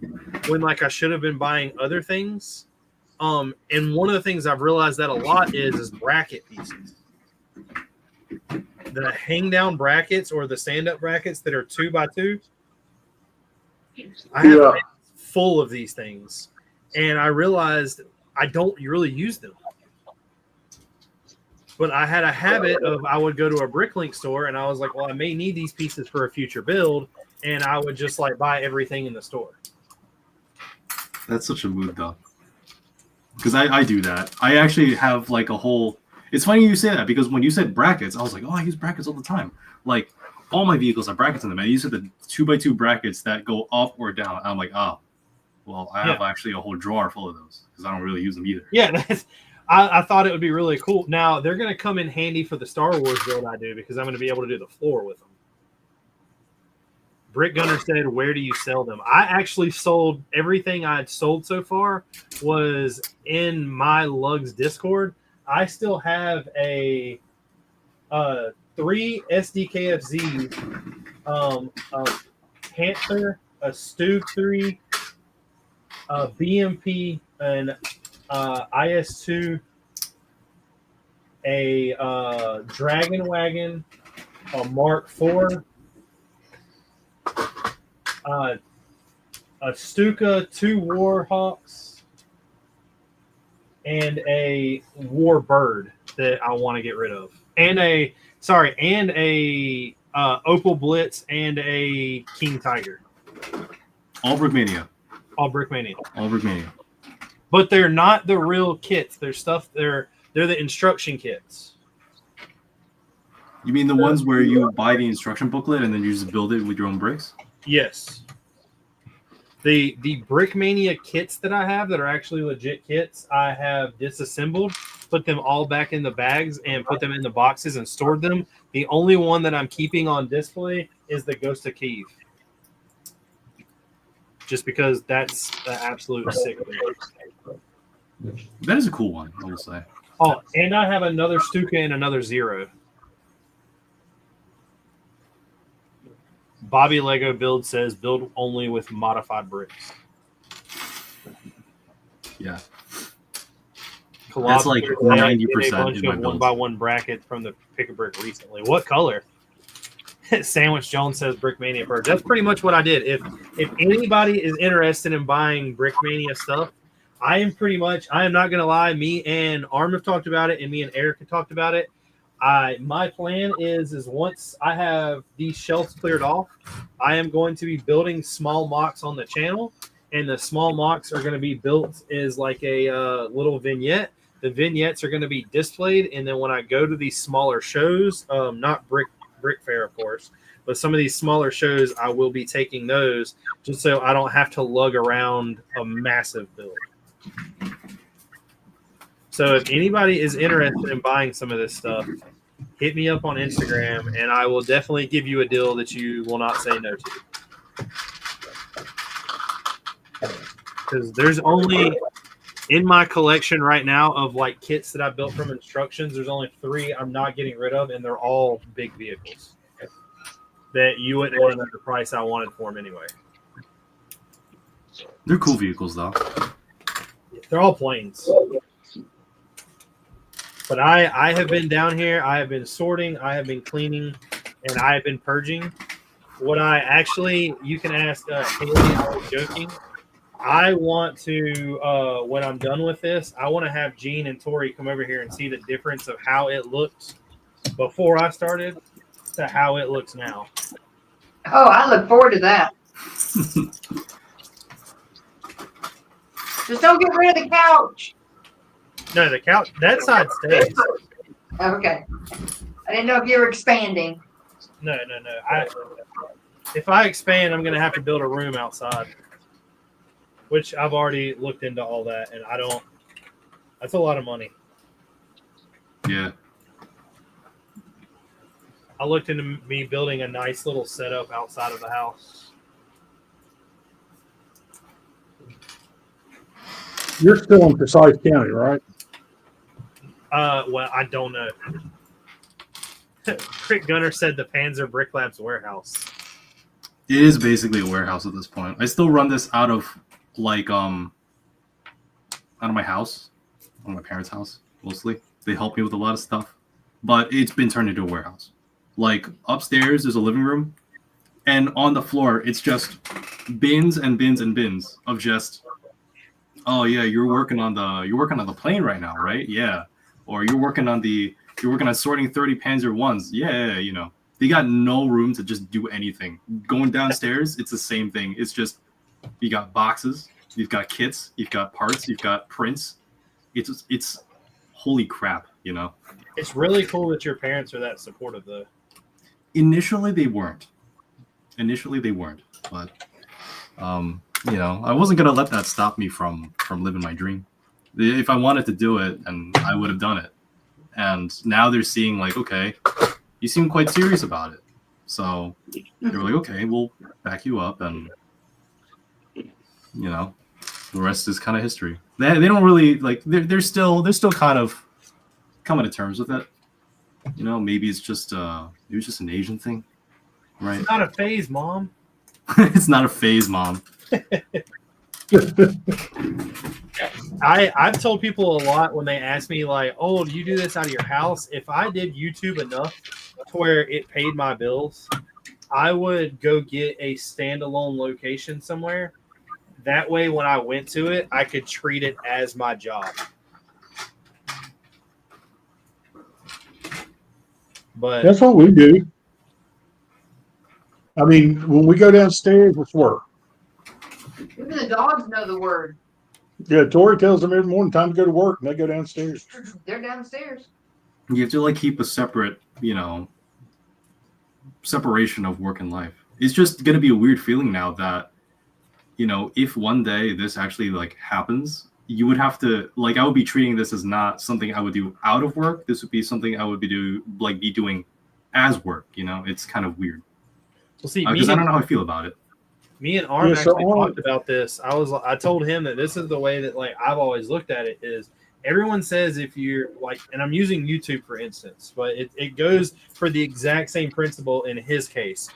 when like I should have been buying other things. And one of the things I've realized that a lot is bracket pieces. The hang down brackets or the stand up brackets that are 2x2. I have full of these things, and I realized I don't really use them. But I had a habit of I would go to a Bricklink store and I was like, well, I may need these pieces for a future build, and I would just like buy everything in the store. That's such a move, though. Because I do that. I actually have like a whole. It's funny you say that, because when you said brackets, I was like, oh, I use brackets all the time. Like, all my vehicles have brackets in them. And you said the 2x2 brackets that go up or down. I'm like, oh, well, I have actually a whole drawer full of those because I don't really use them either. Yeah, I thought it would be really cool. Now, they're going to come in handy for the Star Wars build I do, because I'm going to be able to do the floor with them. Brick Gunner said, where do you sell them? I actually sold everything I had sold so far was in my Lugs Discord. I still have a 3 SDKFZ, a Panther, a Stu 3, a BMP, an IS2, a Dragon Wagon, a Mark IV, a Stuka, 2 Warhawks, and a Warbird that I want to get rid of, and a Opal Blitz and a King Tiger. All Brickmania. All Brickmania. All Brickmania. But they're not the real kits. They're stuff. They're the instruction kits. You mean the ones where you buy the instruction booklet and then you just build it with your own bricks? Yes. The Brickmania kits that I have that are actually legit kits, I have disassembled, put them all back in the bags, and put them in the boxes and stored them. The only one that I'm keeping on display is the Ghost of Kiev. just because that's the absolute sick thing. That is a cool one, I will say. Oh, and I have another Stuka and another Zero. Bobby Lego Build says build only with modified bricks. Yeah. Collab That's like said I did 90% a bunch in my of builds. 1x1 brackets from the Pick a Brick recently. What color? Sandwich Jones says Brickmania Purge. That's pretty much what I did. If anybody is interested in buying Brickmania stuff, I am not gonna lie, me and Arm have talked about it, and me and Eric have talked about it. My plan is once I have these shelves cleared off, I am going to be building small mocks on the channel, and the small mocks are going to be built as like a little vignette. The vignettes are going to be displayed, and then when I go to these smaller shows, not Brick Fair, of course, but some of these smaller shows, I will be taking those just so I don't have to lug around a massive build. So if anybody is interested in buying some of this stuff, hit me up on Instagram, and I will definitely give you a deal that you will not say no to. Because there's only, in my collection right now of like kits that I built from instructions, there's only 3 I'm not getting rid of, and they're all big vehicles that you wouldn't want at the price I wanted for them anyway. They're cool vehicles, though. They're all planes. But I have been down here. I have been sorting. I have been cleaning, and I have been purging. What I actually, you can ask Haley. I was joking. I want to, when I'm done with this, I want to have Gene and Tori come over here and see the difference of how it looked before I started to how it looks now. Oh, I look forward to that. Just don't get rid of the couch. No, the couch, that side stays. Okay. I didn't know if you were expanding. No. If I expand, I'm going to have to build a room outside, which I've already looked into all that, and I don't. That's a lot of money. Yeah. I looked into me building a nice little setup outside of the house. You're still in Forsyth County, right? Well, I don't know. Crick Gunner said the Panzer Bricklabs warehouse. It is basically a warehouse at this point. I still run this out of like out of my house, out of my parents' house mostly. They help me with a lot of stuff, but it's been turned into a warehouse. Like upstairs, there's a living room, and on the floor, it's just bins and bins and bins of just. Oh yeah, you're working on the plane right now, right? Yeah. Or you're working on sorting 30 Panzer ones. Yeah, you know. They got no room to just do anything. Going downstairs, it's the same thing. It's just you got boxes, you've got kits, you've got parts, you've got prints. It's holy crap, you know. It's really cool that your parents are that supportive, though. Initially they weren't, but you know, I wasn't gonna let that stop me from living my dream. If I wanted to do it, and I would have done it. And now they're seeing like, okay, you seem quite serious about it. So they're like, okay, we'll back you up, and you know, the rest is kind of history. They don't really like. They're still kind of coming to terms with it. You know, maybe it's just an Asian thing, right? It's not a phase, Mom. It's not a phase, Mom. I've told people a lot when they ask me like, "Oh, do you do this out of your house?" If I did YouTube enough to where it paid my bills, I would go get a standalone location somewhere. That way, when I went to it, I could treat it as my job. But That's what we do. I mean, when we go downstairs, it's work. Even the dogs know the word. Yeah, Tori tells them every morning time to go to work, and they go downstairs. They're downstairs. You have to like keep a separate, you know, separation of work and life. It's just gonna be a weird feeling now that, you know, if one day this actually like happens, you would have to like, I would be treating this as not something I would do out of work. This would be something I would be doing as work. You know, it's kind of weird. Well, see, because I don't know how I feel about it. Me and Arm Yeah, so actually Arm- talked about this. I told him that this is the way that like I've always looked at it is everyone says if you're like, and I'm using YouTube for instance, but it goes for the exact same principle in his case.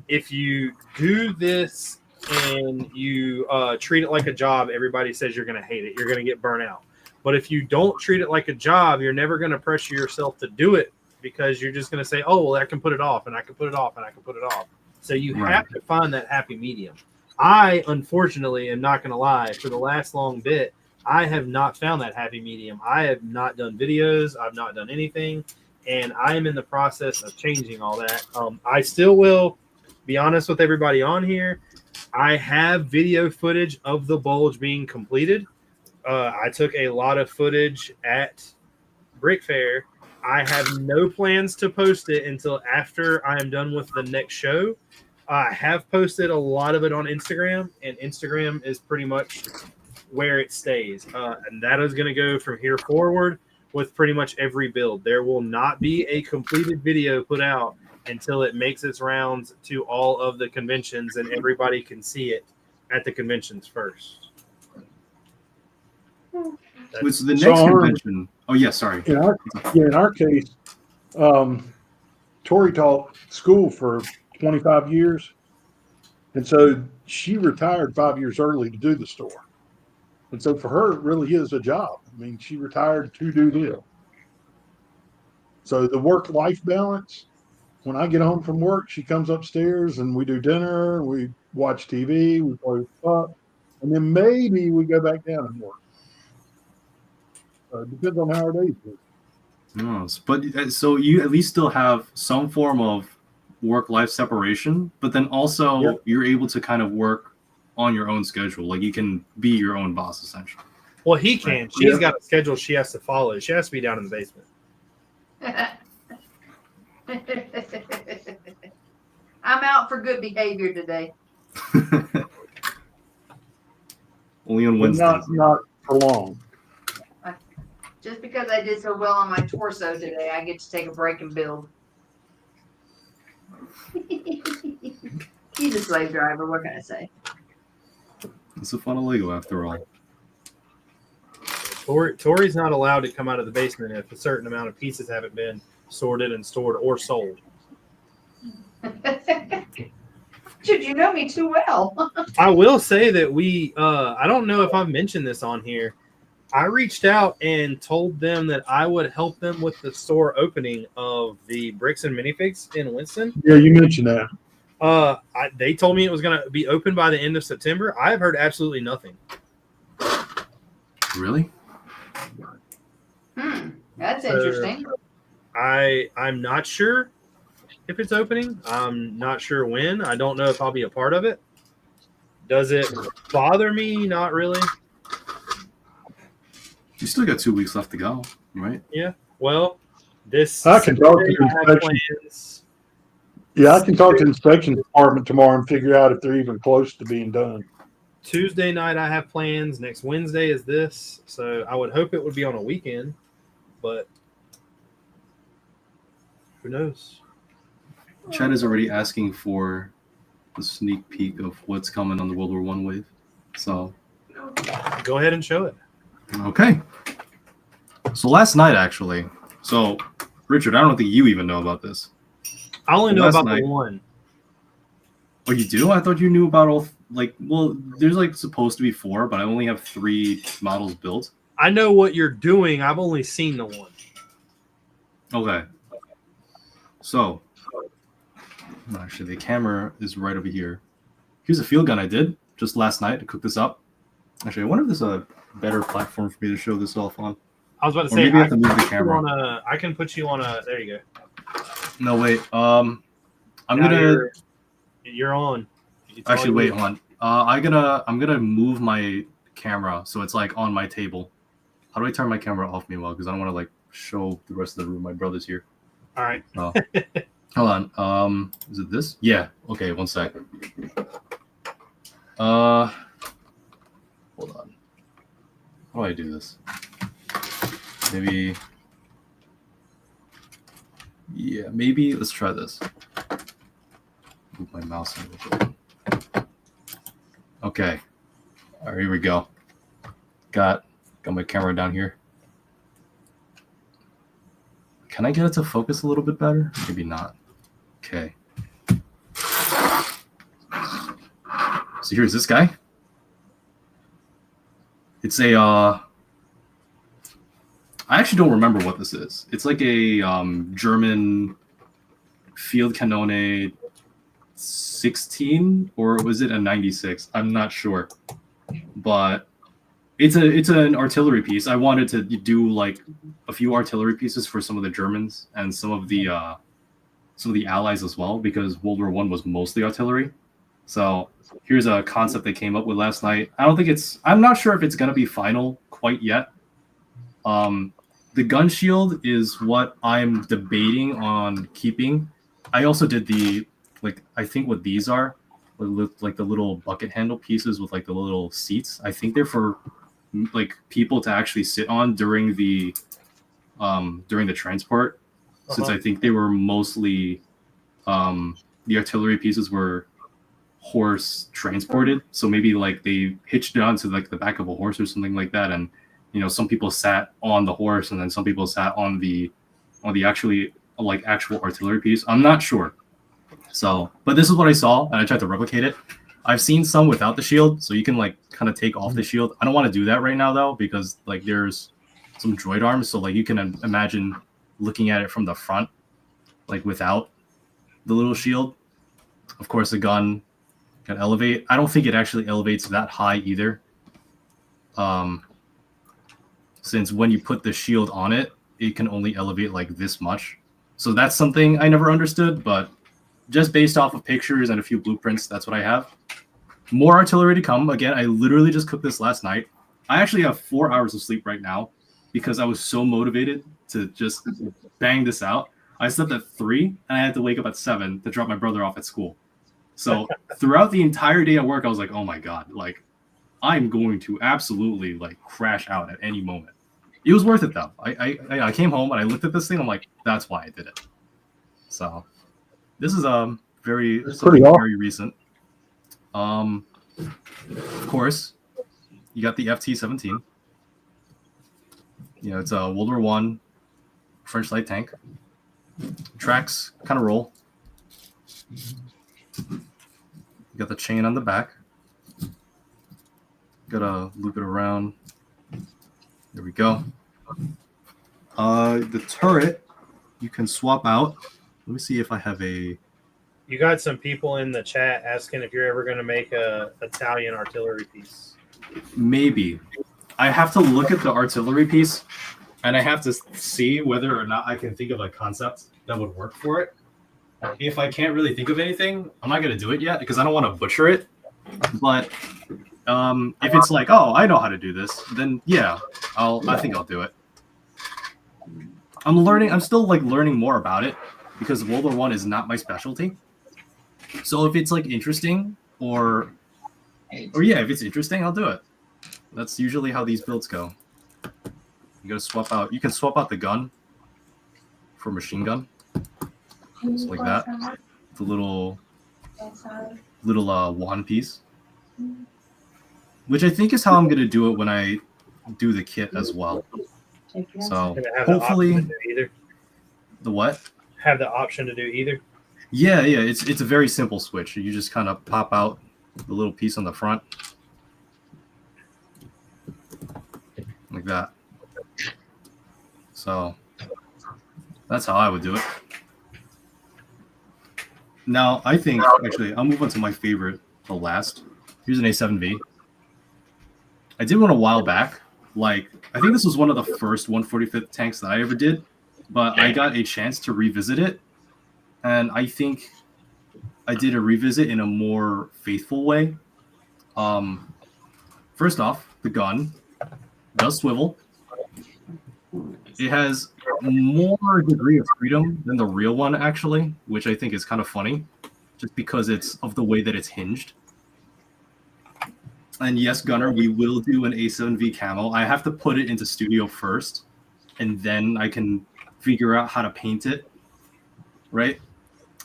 If you do this and you treat it like a job, everybody says you're going to hate it. You're going to get burnt out. But if you don't treat it like a job, you're never going to pressure yourself to do it because you're just going to say, oh, well, I can put it off and I can put it off and I can put it off. So you have to find that happy medium. I, unfortunately, am not going to lie, for the last long bit, I have not found that happy medium. I have not done videos. I've not done anything. And I am in the process of changing all that. I still will be honest with everybody on here. I have video footage of the bulge being completed. I took a lot of footage at Brick Fair. I have no plans to post it until after I am done with the next show. I have posted a lot of it on Instagram, and Instagram is pretty much where it stays. And that is going to go from here forward with pretty much every build. There will not be a completed video put out until it makes its rounds to all of the conventions and everybody can see it at the conventions first. With the next So, convention. Oh yeah, sorry. In our case, Tori taught school for 25 years. And so she retired 5 years early to do the store. And so for her, it really is a job. I mean, she retired to do this. So the work-life balance, when I get home from work, she comes upstairs and we do dinner, we watch TV, we play puck, and then maybe we go back down and work. It depends on how our days go. Yes, but so you at least still have some form of work-life separation, but then also you're able to kind of work on your own schedule. Like you can be your own boss essentially. Well, he can. She's got a schedule she has to follow. She has to be down in the basement. I'm out for good behavior today. Only on But Wednesdays. not for long. Just because I did so well on my torso today, I get to take a break and build. He's a slave driver. What can I say? It's a fun Lego after all. Tori's not allowed to come out of the basement if a certain amount of pieces haven't been sorted and stored or sold. Dude, you know me too well. I will say that I don't know if I've mentioned this on here. I reached out and told them that I would help them with the store opening of the Bricks and Minifigs in Winston. Yeah, you mentioned that. They told me it was going to be open by the end of September. I have heard absolutely nothing. Really? That's interesting. I'm not sure if it's opening. I'm not sure when. I don't know if I'll be a part of it. Does it bother me? Not really. You still got 2 weeks left to go, right? Yeah. Well, I can talk to the inspection. Yeah, I can talk to the inspection department tomorrow and figure out if they're even close to being done. Tuesday night I have plans. Next Wednesday is this. So I would hope it would be on a weekend, but who knows? Chad is already asking for a sneak peek of what's coming on the World War I wave. So Go ahead and show it. okay. So last night actually. So Richard, I don't think you even know about this. I only know Last about night- the one. Oh, you do? I thought you knew about all. Well, there's like supposed to be 4, but I only have 3 models built. I know what you're doing. I've only seen the one. Okay. So, actually, the camera is right over here. Here's a field gun I did just last night to cook this up. Actually, I wonder if there's a better platform for me to show this off on. I was about to Or say, maybe I have to move the camera. I can put you on a. There you go. No, wait. I'm Now gonna You're on. It's actually all wait. you. Hold on. I'm gonna move my camera so it's like on my table. How do I turn my camera off meanwhile? Because I don't want to like show the rest of the room. My brother's here. All right. Oh. Hold on. Is it this? Yeah. Okay. One sec. Hold on. How do I do this? Maybe. Yeah. Maybe let's try this. Move my mouse a little bit. Okay. All right, here we go. Got my camera down here. Can I get it to focus a little bit better? Maybe not. Okay. So here's this guy. It's a I actually don't remember what this is. It's like a German field cannone 16, or was it a 96? I'm not sure. But it's an artillery piece. I wanted to do like a few artillery pieces for some of the Germans and some of the allies as well, because World War I was mostly artillery. So here's a concept they came up with last night. I'm not sure if it's gonna be final quite yet. The gun shield is what I'm debating on keeping. I also did I think what these are, like the little bucket handle pieces with like the little seats. I think they're for like people to actually sit on during the transport, since I think they were mostly the artillery pieces were horse transported, so maybe like they hitched it onto like the back of a horse or something like that, and some people sat on the horse and then some people sat on the actual artillery piece. I'm not sure. So, but this is what I saw and I tried to replicate it. I've seen some without the shield, so you can like kind of take off the shield. I don't want to do that right now though, because like there's some droid arms, so like you can imagine looking at it from the front, like without the little shield. Of course, the gun can elevate. I don't think it actually elevates that high either. Since when you put the shield on it, it can only elevate like this much. So that's something I never understood, but just based off of pictures and a few blueprints, that's what I have. More artillery to come. Again, I literally just cooked this last night. I actually have 4 hours of sleep right now because I was so motivated to just bang this out. I slept at 3 and I had to wake up at 7 to drop my brother off at school. So throughout the entire day at work, I was like, oh my God, like I'm going to absolutely like crash out at any moment. It was worth it though. I came home and I looked at this thing. I'm like, that's why I did it. So this is very recent. Of course, you got the FT-17. It's a World War I French light tank. Tracks kind of roll. You got the chain on the back. Gotta loop it around. There we go. The turret you can swap out. Let me see if I have a. You got some people in the chat asking if you're ever going to make a Italian artillery piece. Maybe. I have to look at the artillery piece, and I have to see whether or not I can think of a concept that would work for it. If I can't really think of anything, I'm not going to do it yet because I don't want to butcher it. But if it's like, oh, I know how to do this, then yeah, I think I'll do it. I'm still like learning more about it because World War I is not my specialty. So if it's like interesting or if it's interesting, I'll do it. That's usually how these builds go. You gotta swap out. You can swap out the gun for machine gun, just like that. The little wand piece, which I think is how I'm gonna do it when I do the kit as well. So hopefully, the what? Have the option to do either. Yeah. It's a very simple switch. You just kind of pop out the little piece on the front, like that. So that's how I would do it. Now I think actually I'll move on to my favorite, the last. Here's an A7V. I did one a while back. Like I think this was one of the first 145th tanks that I ever did, but I got a chance to revisit it, and I think I did a revisit in a more faithful way. First off, the gun does swivel. It has more degree of freedom than the real one, actually, which I think is kind of funny, just because it's of the way that it's hinged. And yes, Gunner, we will do an A7V camo. I have to put it into Studio first, and then I can figure out how to paint it, right?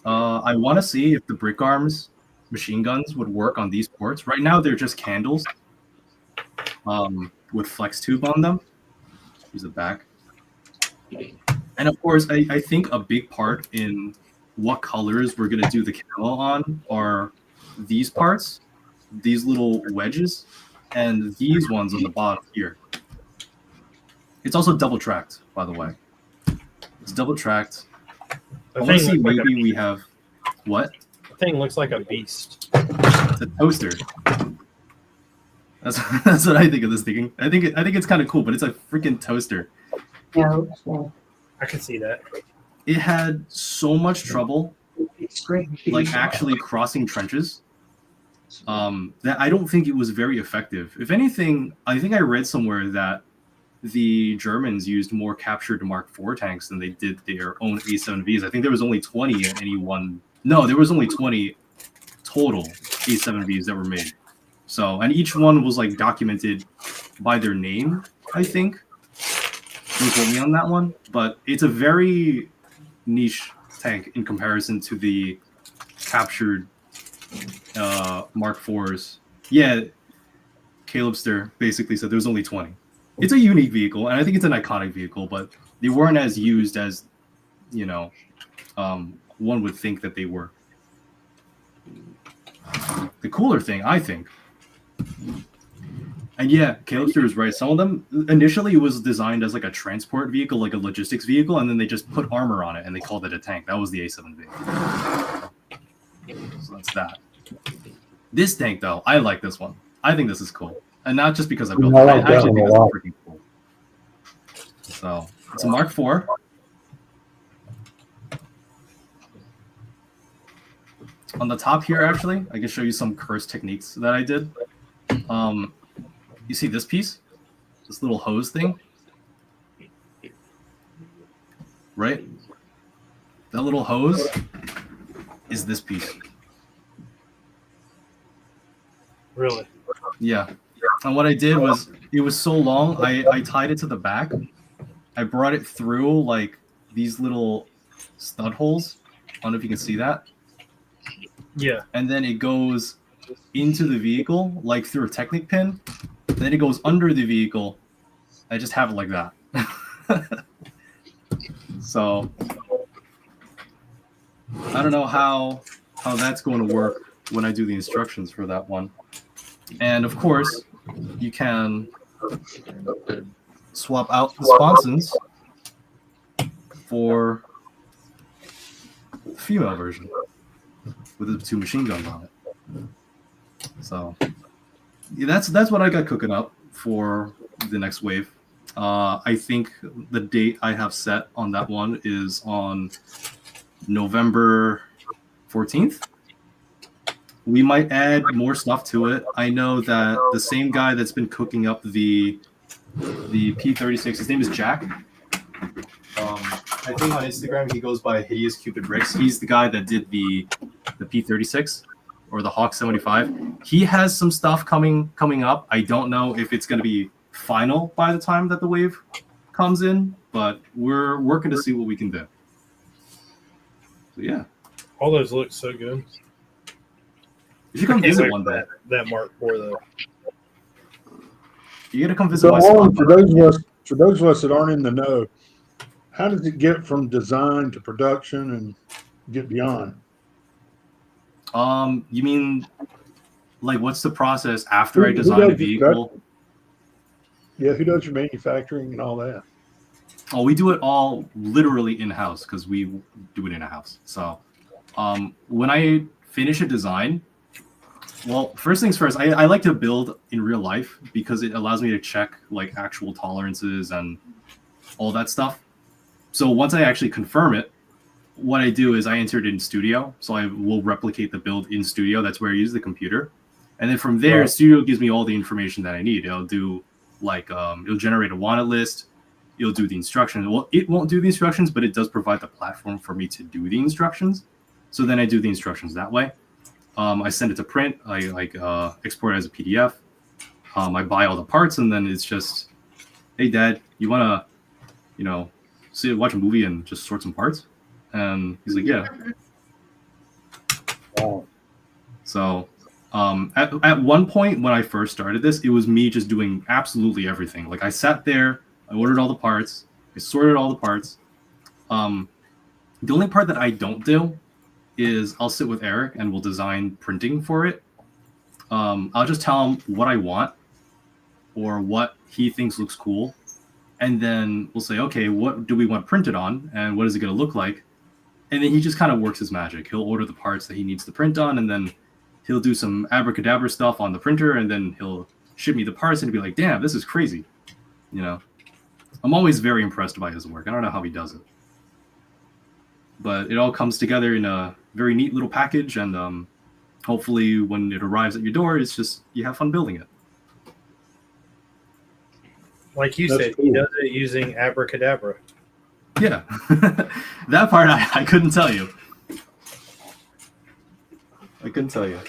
I want to see if the brick arms machine guns would work on these ports. Right now, they're just candles with flex tube on them. Here's the back. And of course, I think a big part in what colors we're going to do the camo on are these parts, these little wedges, and these ones on the bottom here. It's also double tracked, by the way. It's double tracked. I want to see maybe we have what? The thing looks like a beast. It's a toaster. That's what I think of this thing. I think it's kind of cool, but it's a freaking toaster. Yeah. I can see that. It had so much trouble, like actually crossing trenches, that I don't think it was very effective. If anything, I think I read somewhere that the Germans used more captured Mark IV tanks than they did their own A7Vs. I think there was only 20 at any one. No, there was only 20 total A7Vs that were made. So, and each one was like documented by their name, I think. Don't quote me on that one, but it's a very niche tank in comparison to the captured Mark IVs. Yeah, Calebster basically said there's only 20. It's a unique vehicle, and I think it's an iconic vehicle, but they weren't as used as, one would think that they were. The cooler thing, I think, and yeah, Calebster is right. Some of them, initially, it was designed as like a transport vehicle, like a logistics vehicle, and then they just put armor on it, and they called it a tank. That was the A7V. So that's that. This tank, though, I like this one. I think this is cool. And not just because I built it. I actually think it's freaking cool. So, it's a Mark IV. On the top here, actually, I can show you some curse techniques that I did. You see this piece? This little hose thing? Right? That little hose is this piece. Really? Yeah. And what I did was, it was so long, I tied it to the back. I brought it through like these little stud holes. I don't know if you can see that. Yeah. And then it goes into the vehicle, like through a Technic pin. Then it goes under the vehicle. I just have it like that. So I don't know how that's going to work when I do the instructions for that one. And of course, you can swap out the sponsons for the female version with the 2 machine guns on it. So yeah, that's what I got cooking up for the next wave. I think the date I have set on that one is on November 14th. We might add more stuff to it. I know that the same guy that's been cooking up the P36, his name is Jack. I think on Instagram he goes by Hideous Cupid Bricks. He's the guy that did the P36 or the Hawk 75. He has some stuff coming up. I don't know if it's going to be final by the time that the wave comes in, but we're working to see what we can do. So yeah, All those look so good. you should come visit one day. That Mark IV though. You gotta come visit So my on, spot. for those of us that aren't in the know, how does it get from design to production and get beyond? You mean like what's the process after I Who design does a the vehicle? Yeah, who does your manufacturing and all that? Oh, we do it all literally in-house because we do it in a house. So when I finish a design, well, first things first, I like to build in real life because it allows me to check like actual tolerances and all that stuff. So once I actually confirm it, what I do is I enter it in Studio. So I will replicate the build in Studio. That's where I use the computer. And then from there, Right. Studio gives me all the information that I need. It'll do like, it'll generate a wanted list. It'll do the instructions. Well, it won't do the instructions, but it does provide the platform for me to do the instructions. So then I do the instructions that way. I send it to print. I export it as a PDF. I buy all the parts, and then it's just, hey, Dad, you want to, watch a movie and just sort some parts? And he's like, yeah. Wow. So at one point when I first started this, it was me just doing absolutely everything. Like I sat there, I ordered all the parts, I sorted all the parts. The only part that I don't do is I'll sit with Eric and we'll design printing for it. I'll just tell him what I want or what he thinks looks cool. And then we'll say, okay, what do we want printed on? And what is it going to look like? And then he just kind of works his magic. He'll order the parts that he needs to print on, and then he'll do some abracadabra stuff on the printer, and then he'll ship me the parts and be like, damn, this is crazy. You know, I'm always very impressed by his work. I don't know how he does it. But it all comes together in a very neat little package, and hopefully when it arrives at your door, it's just, you have fun building it. Like you That's said, cool. he does it using abracadabra. Yeah. That part I couldn't tell you. I couldn't tell you.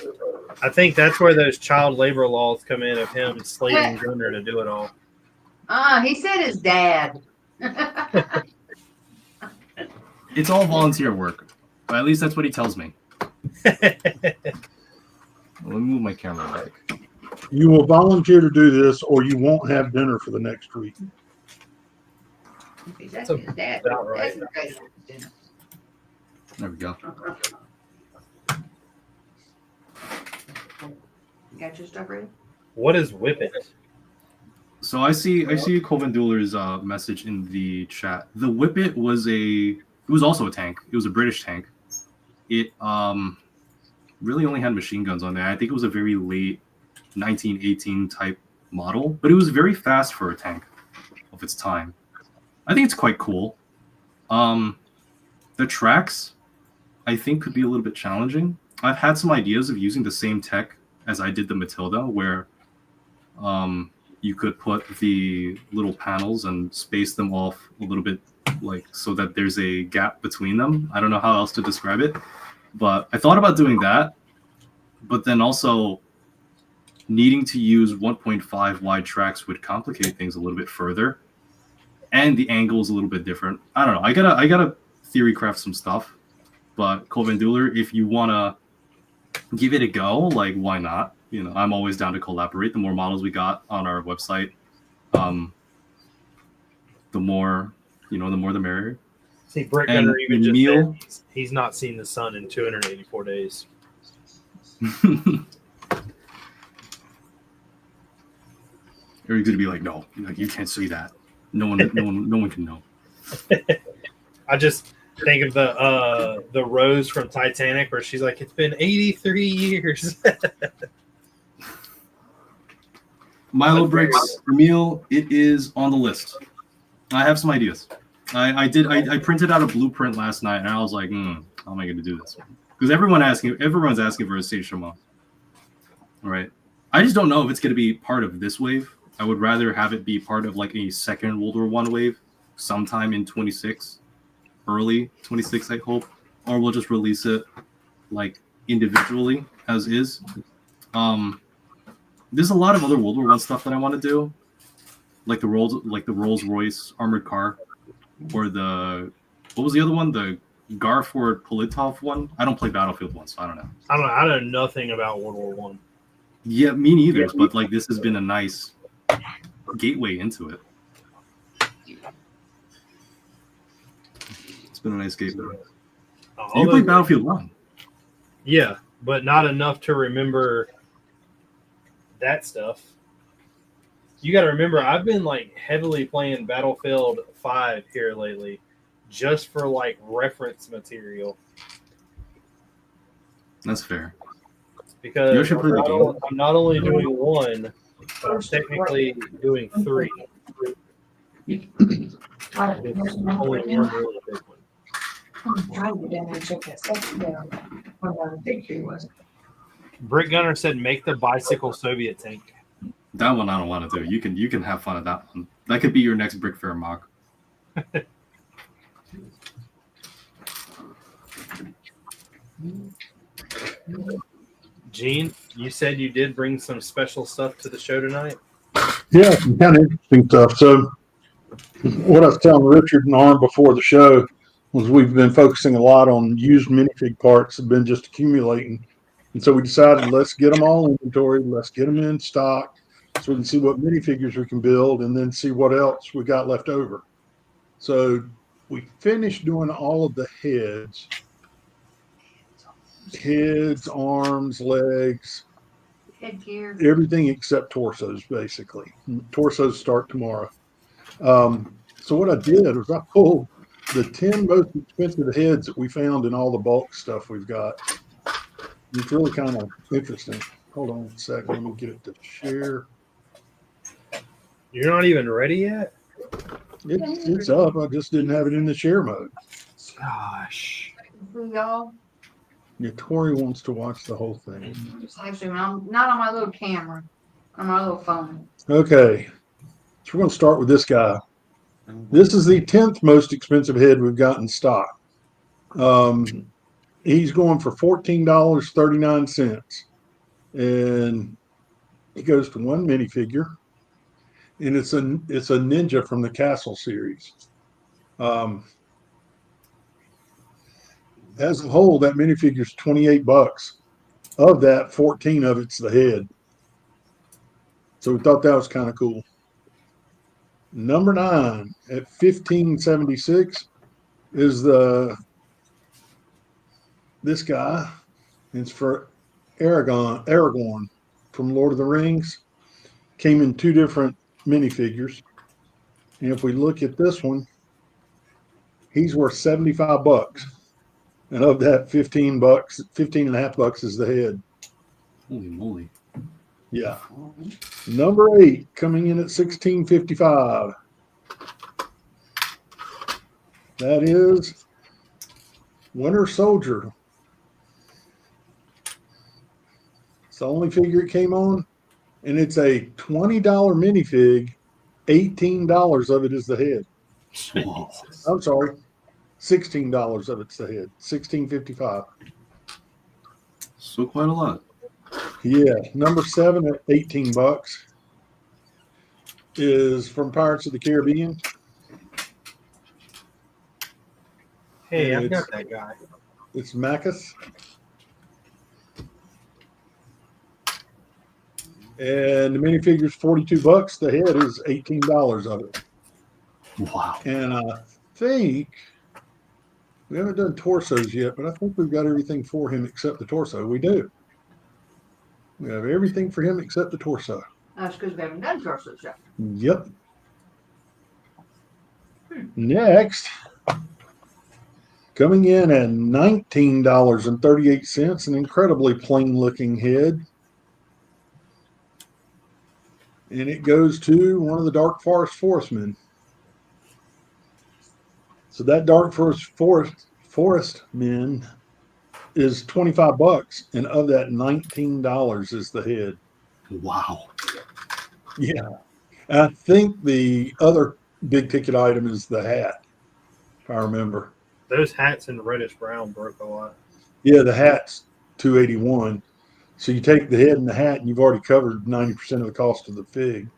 I think that's where those child labor laws come in of him slaving Gunner to do it all. He said his dad. It's all volunteer work. But at least that's what he tells me. Let me move my camera back. You will volunteer to do this, or you won't have dinner for the next week. That's his dad. about right. That's his dad. There we go. You got your stuff ready? What is Whippet? So I see Coven Dueler's message in the chat. The Whippet was it was also a tank. It was a British tank. It really only had machine guns on there. I think it was a very late 1918 type model, but it was very fast for a tank of its time. I think it's quite cool. The tracks, I think, could be a little bit challenging. I've had some ideas of using the same tech as I did the Matilda, where you could put the little panels and space them off a little bit, like so that there's a gap between them. I don't know how else to describe it, but I thought about doing that, but then also needing to use 1.5 wide tracks would complicate things a little bit further, and the angle is a little bit different. I don't know. I gotta theory craft some stuff, but Coven Dueler, if you wanna give it a go, like, why not? You know, I'm always down to collaborate. The more models we got on our website, the more, the more the merrier. See, Brick And Gunner even just Neil- said he's not seen the sun in 284 days. Eric's gonna be like, no, like, you can't say that. No one can know. I just think of the Rose from Titanic where she's like, it's been 83 years. Milo Bricks, Emil, it is on the list. I have some ideas. I printed out a blueprint last night, and I was like, how am I going to do this? Because everyone's asking for a station mod. All right. I just don't know if it's going to be part of this wave. I would rather have it be part of like a second World War I wave sometime in 26, early 26, I hope, or we'll just release it like individually as is. There's a lot of other World War I stuff that I want to do, like the Rolls-Royce armored car, or what was the other one? The Garford Politov one. I don't play Battlefield 1, so I don't know. I know nothing about World War One. Yeah, me neither. But like, this has been a nice gateway into it. It's been a nice gateway. You played Battlefield 1. Yeah, but not enough to remember that stuff. You got to remember, I've been like heavily playing Battlefield 5 here lately, just for like reference material. That's fair. Because You should play the game. I'm not only doing one, but I'm technically doing three. Only one really big one. Brick Gunner said, "Make the bicycle Soviet tank." That one I don't want to do. You can have fun at that one. That could be your next Brick Fair mock. Gene, you said you did bring some special stuff to the show tonight. Yeah, some kind of interesting stuff. So, what I was telling Richard and Arm before the show was we've been focusing a lot on used minifig parts that have been just accumulating. And so we decided, let's get them all inventory, let's get them in stock so we can see what minifigures we can build and then see what else we got left over. So we finished doing all of the heads, arms, legs, Headgear. everything except torsos, basically. Torsos start tomorrow. So what I did was I pulled the 10 most expensive heads that we found in all the bulk stuff we've got. It's really kind of interesting. Hold on a second. Let me get it to share. You're not even ready yet? It's up. I just didn't have it in the share mode. Gosh. For y'all. Yeah, Tori wants to watch the whole thing. Actually, I'm not on my little camera, on my little phone. Okay. So we're going to start with this guy. This is the 10th most expensive head we've got in stock. He's going for $14.39. And he goes to one minifigure. And it's a ninja from the Castle series. As a whole, that minifigure is $28. Of that, 14 of it's the head. So we thought that was kind of cool. Number 9 at $15.76 is this guy. It's for Aragorn from Lord of the Rings. Came in 2 different minifigures. And if we look at this one, he's worth $75. And of that, $15, $15.50 is the head. Holy moly. Yeah. Number 8 coming in at $16.55. That is Winter Soldier. It's the only figure it came on, and it's a $20 minifig. $18 of it is the head. Whoa. I'm sorry, $16 of it's the head. $16.55. So quite a lot. Yeah. Number 7 at $18 is from Pirates of the Caribbean. Hey, I've It's- got that guy. It's Macus. And the minifigure's $42. The head is $18 of it. Wow. And I think we haven't done torsos yet, but I think we've got everything for him except the torso. We do. We have everything for him except the torso. That's because we haven't done torsos yet. Yep. Next, coming in at $19.38, an incredibly plain looking head. And it goes to one of the Dark Forest Forestmen. So that Dark Forest men is $25, and of that, $19 is the head. Wow. Yeah. I think the other big ticket item is the hat, if I remember. Those hats in reddish brown broke a lot. Yeah, the hat's $281. So you take the head and the hat, and you've already covered 90% of the cost of the fig.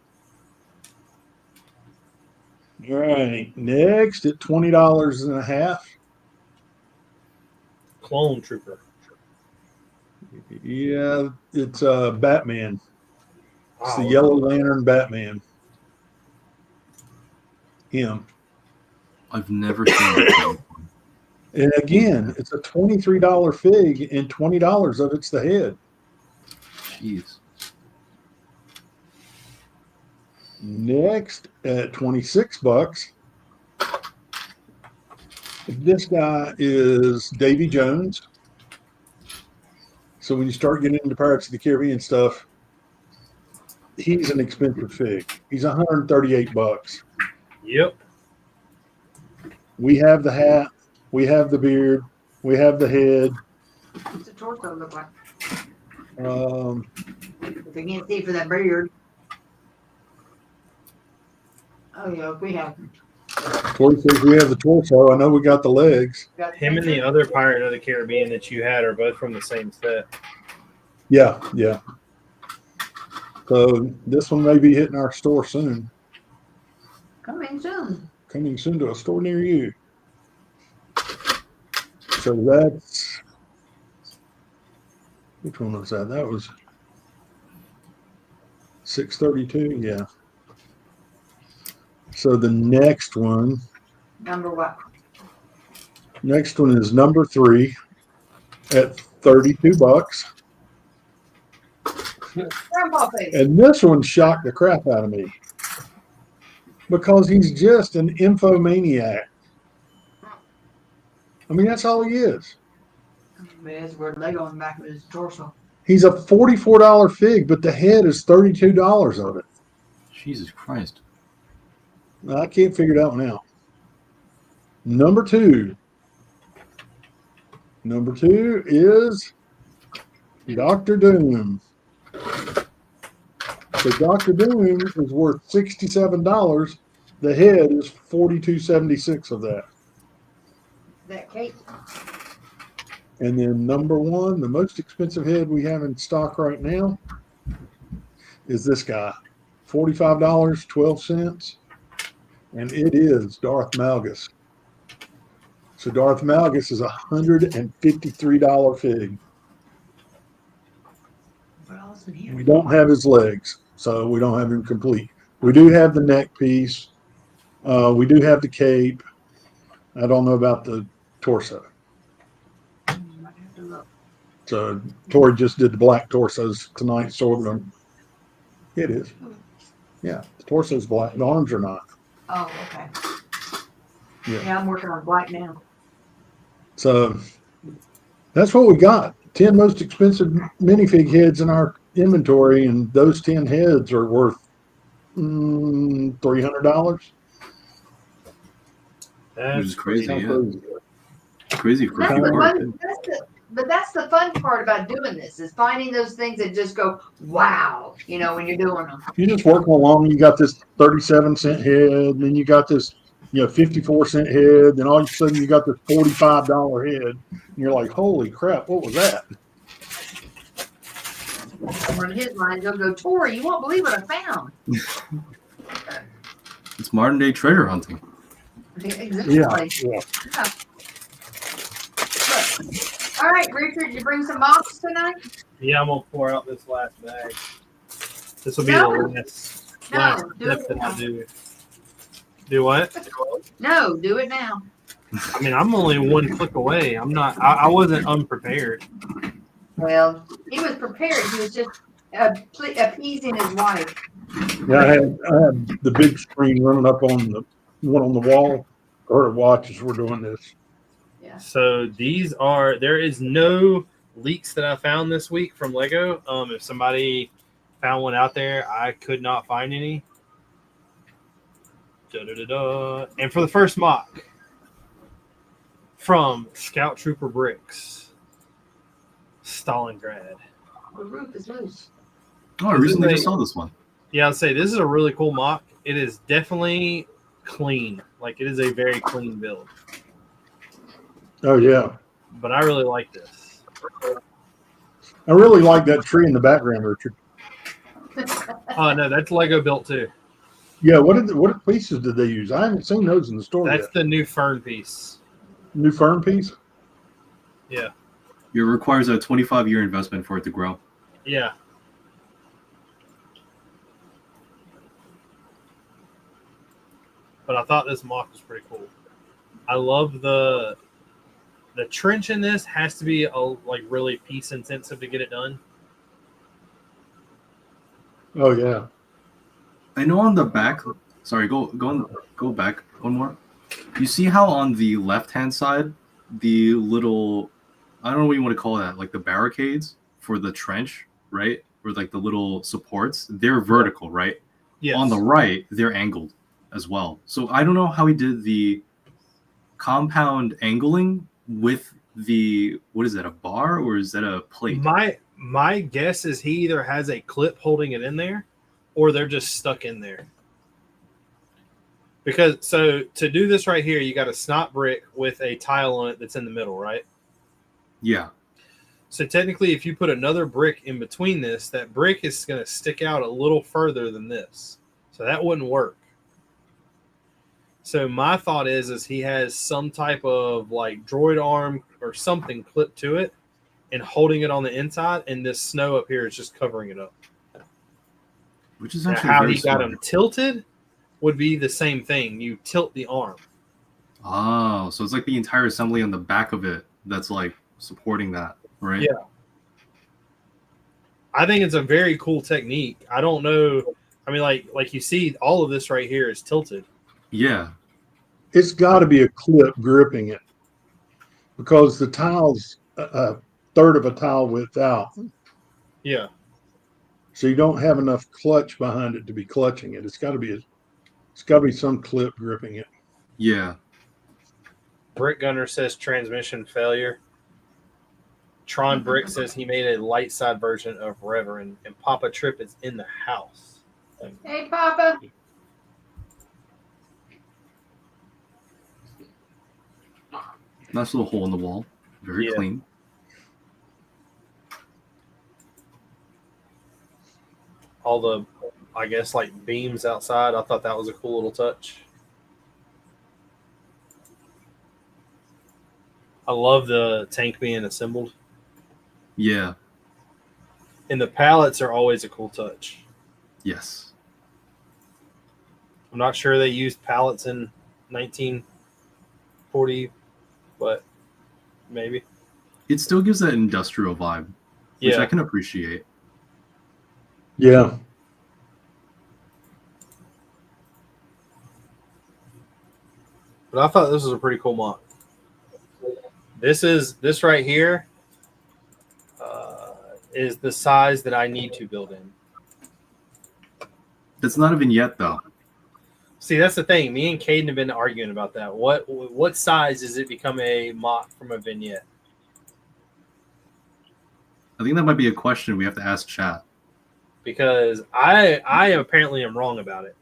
All right. Next at $20.50. Clone Trooper. Yeah, it's Batman. It's the Wow. Yellow Lantern Batman. Him. I've never seen that. And again, it's a $23 fig, and $20 of it's the head. Jeez. Next at $26, this guy is Davy Jones. So when you start getting into Pirates of the Caribbean stuff, he's an expensive fig. He's $138. Yep. We have the hat, we have the beard, we have the head. What's the torso look like? If If you can't see for that beard. Oh, yeah, we have. Tori says we have the torso. I know we got the legs. Got Him and the other Pirate of the Caribbean that you had are both from the same set. Yeah, yeah. So this one may be hitting our store soon. Coming soon. Coming soon to a store near you. Which one was that? That was 632. Yeah. So the next one Number what? is number 3 at $32. Grandpa face. And this one shocked the crap out of me because he's just an infomaniac. I mean, that's all he is. There's word Lego on the back of his torso. He's a $44 fig, but the head is $32 of it. Jesus Christ. I can't figure that one out. Number 2. Number 2 is Dr. Doom. So Dr. Doom is worth $67. The head is $42.76 of that. That cake. And then number 1, the most expensive head we have in stock right now is this guy. $45.12. And it is Darth Malgus. So Darth Malgus is a $153 fig. What else in here? We don't have his legs, so we don't have him complete. We do have the neck piece. We do have the cape. I don't know about the torso. Might have to look. So Tori just did the black torsos tonight, sorted them. It is. Yeah, the torso's black. The arms are not. Oh, okay. Yeah. Yeah, I'm working on black now. So that's what we got. 10 most expensive minifig heads in our inventory, and those 10 heads are worth $300. Which is crazy, Sounds yeah. crazy. Crazy for a That's few the parts. fun, but that's the fun part about doing this is finding those things that just go, wow, when you're doing them. You're just working along. You got this 37-cent head, and then you got this 54-cent head, then all of a sudden you got this $45 head, and you're like, holy crap, what was that? On his mind, he'll go, Tori, you won't believe what I found. It's modern day treasure hunting. Exactly. Yeah. Yeah. All right, Richard, you bring some mocks tonight? Yeah, I'm gonna pour out this last bag. This will be No. the last do it dip that I now. do. Do what? No, do it now. I mean, I'm only one click away. I'm not. I wasn't unprepared. Well, he was prepared. He was just appeasing his wife. Yeah, I had the big screen running up on the one on the wall, or to watch as we're doing this. Yeah. So there is no leaks that I found this week from Lego. If somebody found one out there, I could not find any. And for the first mock from Scout Trooper Brix, Stalingrad. The roof is loose. Oh, I recently just saw this one. Yeah, I'd say this is a really cool mock. It is definitely clean. Like, it is a very clean build. Oh yeah, But I really like this. I really like that tree in the background, Richard. Oh, no, that's Lego built too. Yeah, what pieces did they use? I haven't seen those in the store That's yet. the new fern piece. New fern piece. Yeah. It requires a 25-year investment for it to grow. Yeah. But I thought this mock was pretty cool. I love the trench in this has to be really piece intensive to get it done. Oh yeah. I know on the back. Sorry, go back one more. You see how on the left-hand side, the little, I don't know what you want to call that, like the barricades for the trench, right? Or like the little supports, they're vertical, right? Yes. On the right, they're angled as well. So I don't know how he did the compound angling with the, what is that, a bar or is that a plate? My guess is he either has a clip holding it in there or they're just stuck in there. Because so to do this right here, you got a snot brick with a tile on it that's in the middle, right? Yeah. So technically, if you put another brick in between this, that brick is going to stick out a little further than this. So that wouldn't work. So my thought is he has some type of like droid arm or something clipped to it, and holding it on the inside, and this snow up here is just covering it up. Which is Now, actually how very he got smart. them tilted would be the same thing. You tilt the arm. Oh, so it's like the entire assembly on the back of it that's like supporting that, right? Yeah. I think it's a very cool technique. I don't know. I mean, like you see, all of this right here is tilted. Yeah. It's got to be a clip gripping it because the tile's a third of a tile width out. Yeah. So you don't have enough clutch behind it to be clutching it. It's got to be some clip gripping it. Yeah. Brick Gunner says transmission failure. Tron Brick says he made a light side version of Reverend, and Papa Trip is in the house. Hey, Papa. Nice little hole in the wall. Very Yeah. clean. All the, I guess, like beams outside. I thought that was a cool little touch. I love the tank being assembled. Yeah. And the pallets are always a cool touch. Yes. I'm not sure they used pallets in 1940, but maybe. It still gives that industrial vibe, which Yeah. I can appreciate. Yeah. But I thought this was a pretty cool mod. This right here is the size that I need to build in. That's not a vignette though. See, that's the thing. Me and Caden have been arguing about that. What size does it become a mod from a vignette? I think that might be a question we have to ask chat. Because I apparently am wrong about it.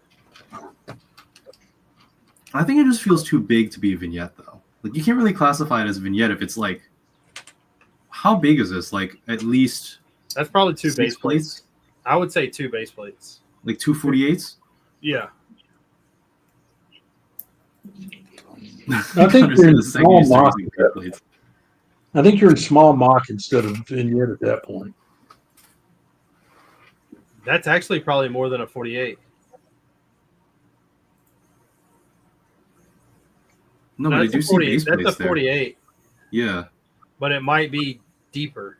I think it just feels too big to be a vignette though. Like you can't really classify it as a vignette if it's like, how big is this? Like at least That's probably two 6 base plates. I would say 2 base plates. Like 248s? Yeah. I think you're in small mock. plates. I think you're in small mock instead of vignette at that point. That's actually probably more than a 48. No, but I that's do a see 40, base that's plates a 48, there. Yeah. but it might be deeper.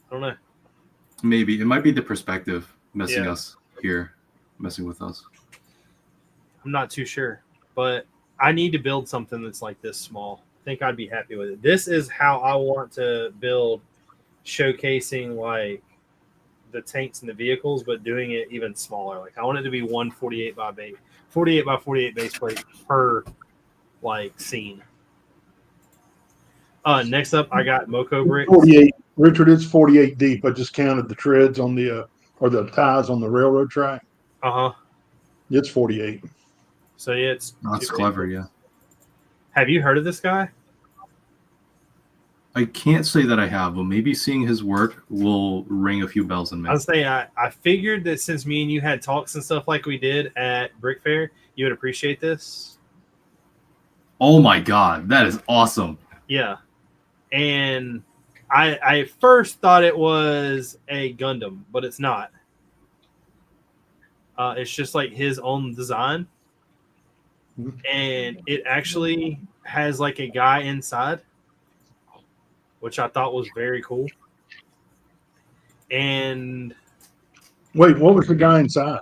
I don't know. Maybe. It might be the perspective messing Yeah. us here, messing with us. I'm not too sure, but I need to build something that's like this small. I think I'd be happy with it. This is how I want to build, showcasing like the tanks and the vehicles, but doing it even smaller. Like I want it to be 148 by 48 base plate per like scene. Next up, I got Moco bricks. 48, Richard, it's 48 deep. I just counted the treads on the or the ties on the railroad track. Uh-huh. It's 48. So yeah, it's That's two clever, base yeah. plates. Have you heard of this guy? I can't say that I have, but maybe seeing his work will ring a few bells in me. I was saying I figured that since me and you had talks and stuff like we did at Brick Fair, you would appreciate this. Oh my god, that is awesome. Yeah. And I first thought it was a Gundam, but it's not. It's just like his own design. And it actually has like a guy inside, which I thought was very cool. And Wait, what was the guy inside?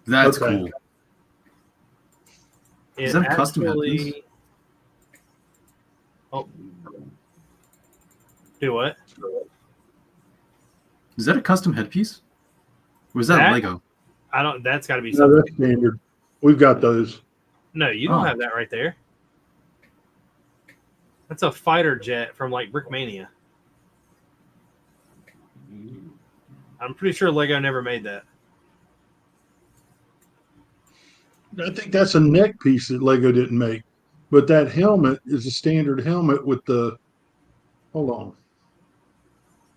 That's Okay. cool. it Is that a custom actually- headpiece? Oh. Do what? Is that a custom headpiece? Or is that That- Lego? I don't. That's got to be No, something. that's standard. We've got those. No, you don't Oh. have that right there. That's a fighter jet from like Brickmania. I'm pretty sure Lego never made that. I think that's a neck piece that Lego didn't make. But that helmet is a standard helmet with the. Hold on.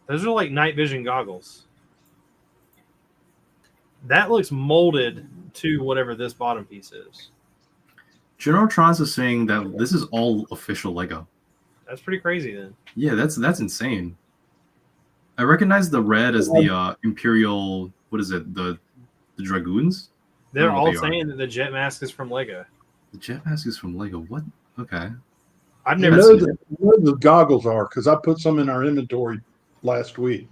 Those are like night vision goggles. That looks molded to whatever this bottom piece is. General Trans is saying that this is all official Lego. That's pretty crazy then. Yeah, that's insane. I recognize the red as the Imperial. What is it? The Dragoons. They're what all they are. saying that the jet mask is from Lego. The jet mask is from Lego. What? Okay. I've I never know seen it. the goggles are because I put some in our inventory last week.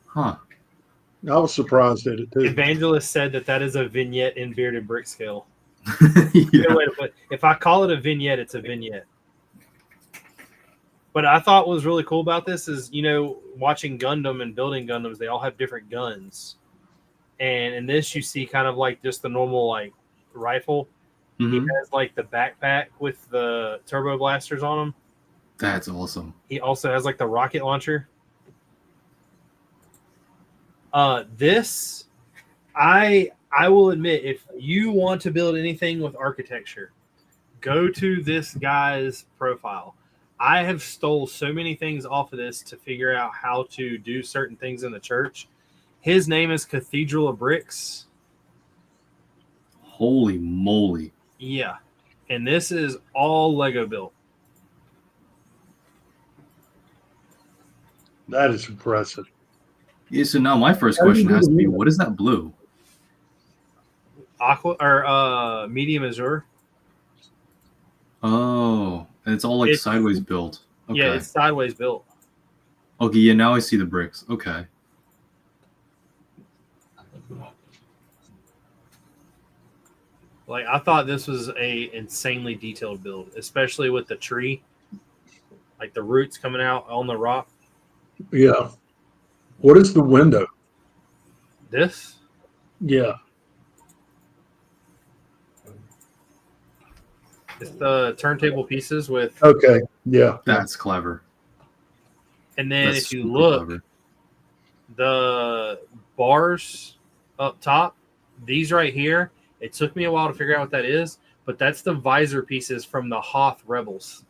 Huh. I was surprised at it too. Evangelist said that is a vignette in Bearded Brick Scale. Yeah. No way to put. If I call it a vignette, it's a vignette. But I thought what was really cool about this is, watching Gundam and building Gundams, they all have different guns. And in this, you see kind of like just the normal like rifle. Mhm. He has like the backpack with the turbo blasters on them. That's awesome. He also has like the rocket launcher. This, I will admit, if you want to build anything with architecture, go to this guy's profile. I have stole so many things off of this to figure out how to do certain things in the church. His name is Cathedral of Bricks. Holy moly. Yeah. And this is all Lego built. That is impressive. Yeah, so now my first question has to be, what is that blue? Aqua or medium azure. Oh, and it's all like It's- sideways built. Okay. Yeah, it's sideways built. Okay, yeah, now I see the bricks. Okay. Like, I thought this was a insanely detailed build, especially with the tree, like the roots coming out on the rock. Yeah. What is the window? This, Yeah. it's the turntable pieces with, Okay. Yeah. That's clever. and then That's if you super look, clever. the bars up top, these right here, it took me a while to figure out what that is, but that's the visor pieces from the Hoth Rebels.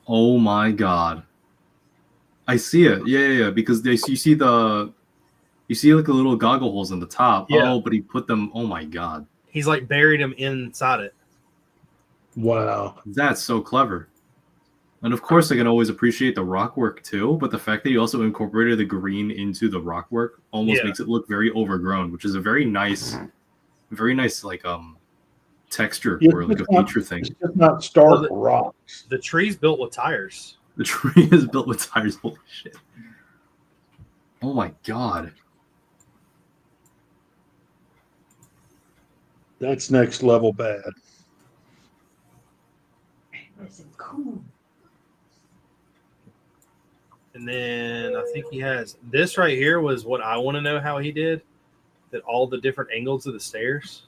Oh my god. I see it. Yeah, because you see like the little goggle holes in the top. Yeah. Oh, but he put them. Oh my god. He's like buried them inside it. Wow. That's so clever. And of course, I can always appreciate the rock work too, but the fact that you also incorporated the green into the rock work almost Yeah. makes it look very overgrown, which is a very nice like texture Yeah, or like a it's not- feature thing. It's just not stark Well, rocks. The tree's built with tires. The tree is built with tires. Holy shit. Oh my god. That's next level bad. This is cool. And then I think he has this right here was what I want to know how he did. That all the different angles of the stairs.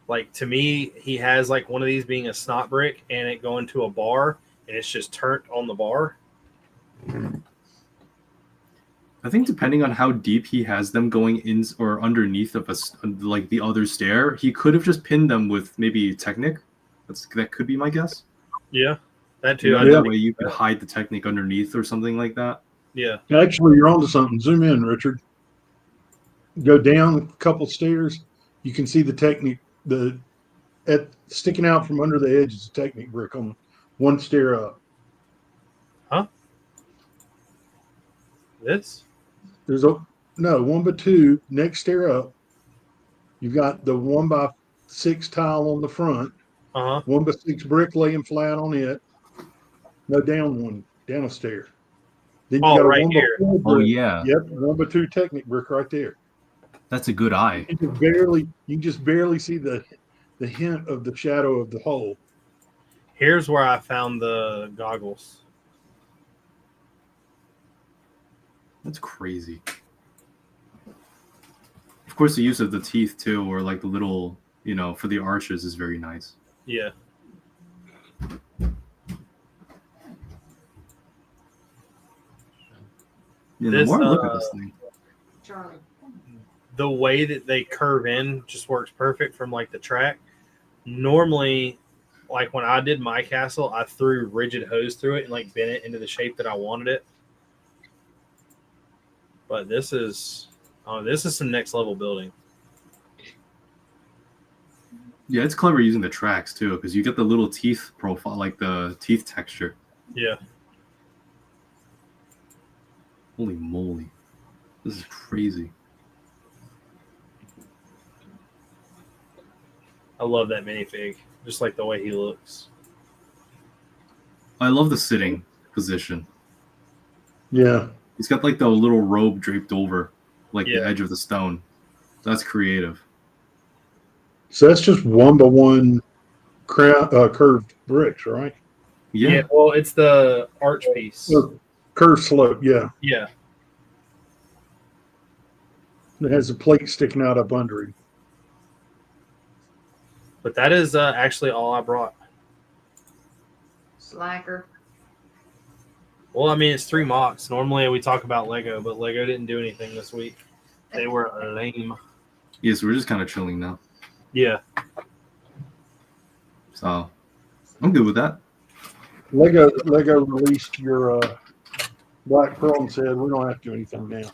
Like, to me, he has like one of these being a snot brick and it going to a bar and it's just turned on the bar. I think depending on how deep he has them going in or underneath of like the other stair, he could have just pinned them with maybe Technic. That could be my guess. Yeah, that too. You know, I that didn't way think- you could hide the Technic underneath or something like that. Yeah, Actually, you're onto something. Zoom in, Richard. Go down a couple stairs. You can see the technique. Sticking out from under the edge is a technique brick on one stair up. this. There's one by two. Next stair up. You've got the 1x6 tile on the front. 1x6 brick laying flat on it. No, down a stair. Then you Oh, got a right 1x4 here. brick. Oh yeah, Yep, 1x2 technique brick right there. that's a good eye. You can just barely see the hint of the shadow of the hole. Here's where I found the goggles. That's crazy. Of course, the use of the teeth too, or like the little, for the arches is very nice. Yeah. Yeah, This, the more I look at this thing, Charlie. The way that they curve in just works perfect from like the track. Normally, like when I did my castle, I threw rigid hose through it and like bent it into the shape that I wanted it. But this is some next level building. Yeah, it's clever using the tracks too, because you get the little teeth profile, like the teeth texture. Yeah. Holy moly. This is crazy. I love that minifig. Just like the way he looks. I love the sitting position. Yeah. He's got like the little robe draped over, like Yeah. the edge of the stone. That's creative. So that's just 1-by-1 curved bricks, right? Yeah. Well, it's the arch piece. Or curved slope, yeah. Yeah. It has a plate sticking out up under it. But that is actually all I brought. Slacker. Well, I mean, it's 3 mocks. Normally we talk about Lego, but Lego didn't do anything this week. They were lame. Yes, we're just kind of chilling now. Yeah. So I'm good with that. Lego released your Black Pearl and said we don't have to do anything now.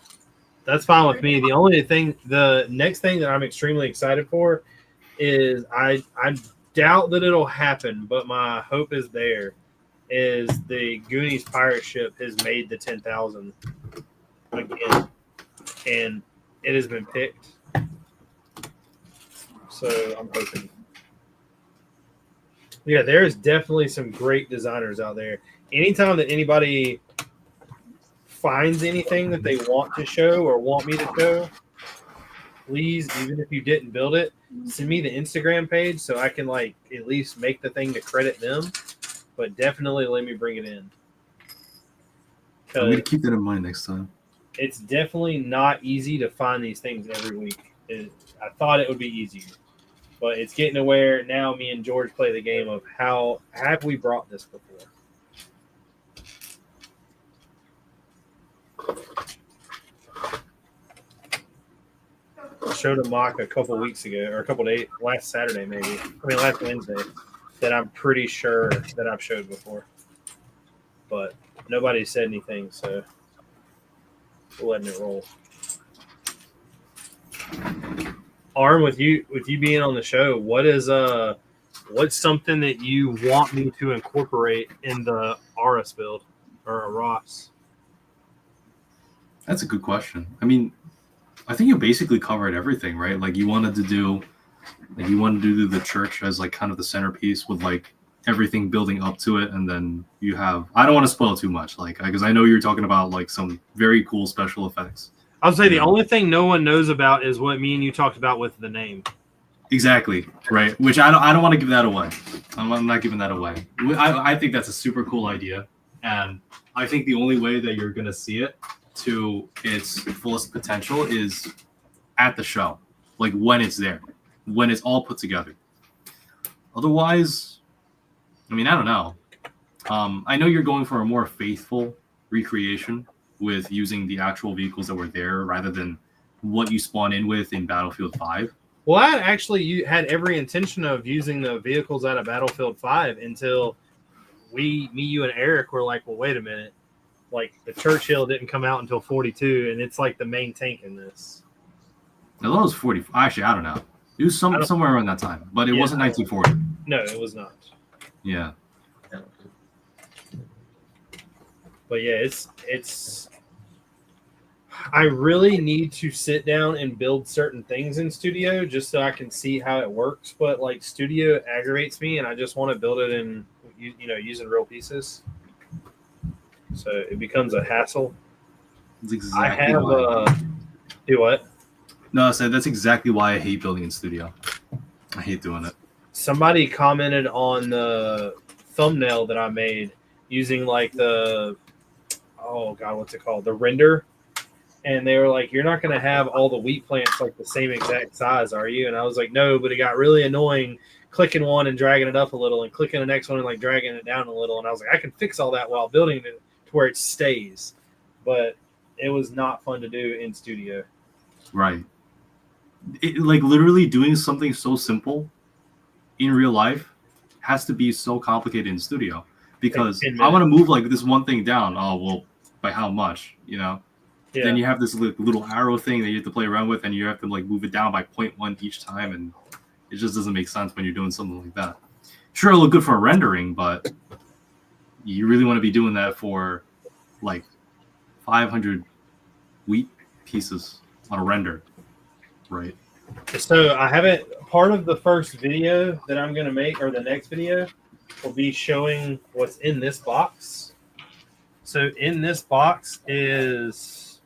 That's fine with me. The next thing that I'm extremely excited for is I doubt that it'll happen, but my hope is there. Is the Goonies pirate ship has made the 10,000 again, and it has been picked. So I'm hoping. Yeah, there's definitely some great designers out there. Anytime that anybody finds anything that they want to show or want me to show, please, even if you didn't build it, send me the Instagram page so I can like at least make the thing to credit them. But definitely let me bring it in. I'm gonna keep that in mind next time. It's definitely not easy to find these things every week. I thought it would be easier, but it's getting to where now me and George play the game of how have we brought this before. I showed a mock a couple weeks ago, or a couple days, last Saturday maybe. I mean, last Wednesday, that I'm pretty sure that I've showed before. But nobody said anything, so we're letting it roll. Arm, with you being on the show, what's something that you want me to incorporate in the Aras build or a Ross? That's a good question. I mean, I think you basically covered everything, right? Like you wanted to do the church as like kind of the centerpiece with like everything building up to it, and then you have, I don't want to spoil too much, like because I know you're talking about like some very cool special effects. I'll say the only thing no one knows about is what me and you talked about with the name. Exactly, right? Which I don't want to give that away. I'm not giving that away. I think that's a super cool idea, and I think the only way that you're gonna see it to its fullest potential is at the show, like when it's there, when it's all put together. Otherwise, I mean, I don't know. I know you're going for a more faithful recreation with using the actual vehicles that were there rather than what you spawn in with in Battlefield 5. Well, I actually had every intention of using the vehicles out of Battlefield 5 until me, you, and Eric were like, well, wait a minute. Like, the Churchill didn't come out until 42, and it's like the main tank in this. I thought it was 40. Actually, I don't know. It was somewhere around that time, but it wasn't 1940. No, it was not. Yeah. But yeah, it's. I really need to sit down and build certain things in Studio just so I can see how it works. But like Studio aggravates me, and I just want to build it in, using real pieces. So it becomes a hassle. That's exactly I have why. Do what? No, I said that's exactly why I hate building in Studio. I hate doing it. Somebody commented on the thumbnail that I made using like the, oh God, what's it called? The render. And they were like, you're not going to have all the wheat plants like the same exact size, are you? And I was like, no, but it got really annoying clicking one and dragging it up a little and clicking the next one and like dragging it down a little. And I was like, I can fix all that while building it to where it stays. But it was not fun to do in Studio. Right. Like literally doing something so simple in real life has to be so complicated in Studio because I want to move like this one thing down. Oh, well, by how much, Yeah. Then you have this little arrow thing that you have to play around with, and you have to like move it down by 0.1 each time, and It just doesn't make sense when you're doing something like that. Sure, it'll look good for rendering, but you really want to be doing that for like 500 wheat pieces on a render, right? So I haven't. Part of the first video that I'm going to make, or the next video, will be showing what's in this box. So in this box is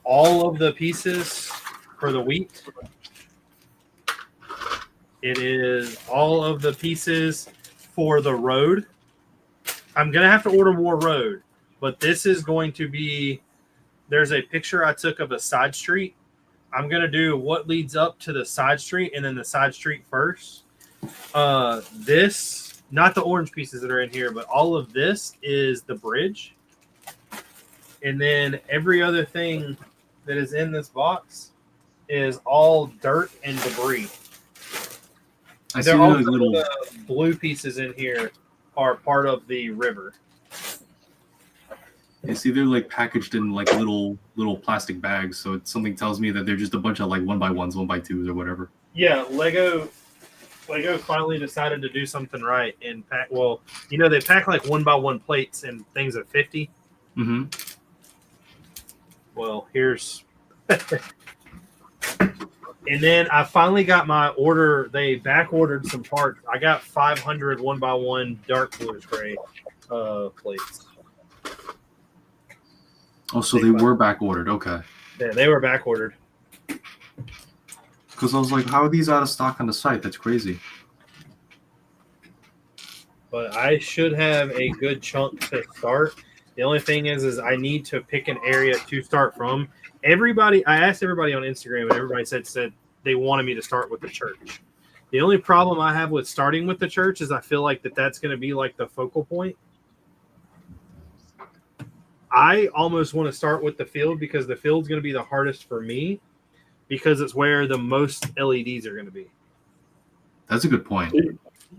all of the pieces for the wheat. It is all of the pieces for the road. I'm going to have to order more road, but this is going to be, there's a picture I took of a side street. I'm going to do what leads up to the side street and then the side street first. This, not the orange pieces that are in here, but all of this is the bridge. And then every other thing that is in this box is all dirt and debris. I see They're also like little. the blue pieces in here are part of the river. I see they're like packaged in like little plastic bags, so something tells me that they're just a bunch of like 1x1s, 1x2s, or whatever. Yeah, Lego finally decided to do something right and pack. Well, you know, they pack like 1x1 plates and things of 50. Mm-hmm. Well, here's. And then I finally got my order. They back ordered some parts. I got 500 1x1 dark bluish gray plates. Oh, so they were back ordered. Okay. Yeah, they were back ordered. Because I was like, how are these out of stock on the site? That's crazy. But I should have a good chunk to start. The only thing is I need to pick an area to start from. I asked everybody on Instagram, and everybody said they wanted me to start with the church. The only problem I have with starting with the church is I feel like that's going to be like the focal point. I almost want to start with the field because the field's going to be the hardest for me because it's where the most LEDs are going to be. That's a good point. So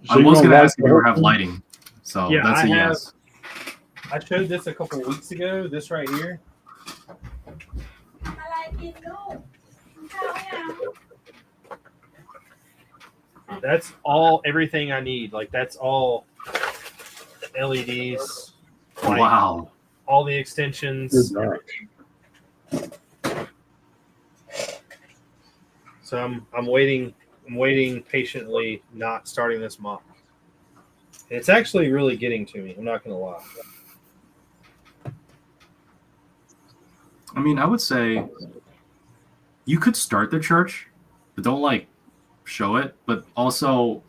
I was going to ask if you have lighting. So Yeah, that's a yes. I showed this a couple of weeks ago, this right here. That's everything I need. Like, that's all LEDs. Like, Wow. all the extensions. Good So I'm waiting patiently, not starting this mock. It's actually really getting to me. I'm not gonna lie. I mean, I would say you could start the church, but don't like show it. But also,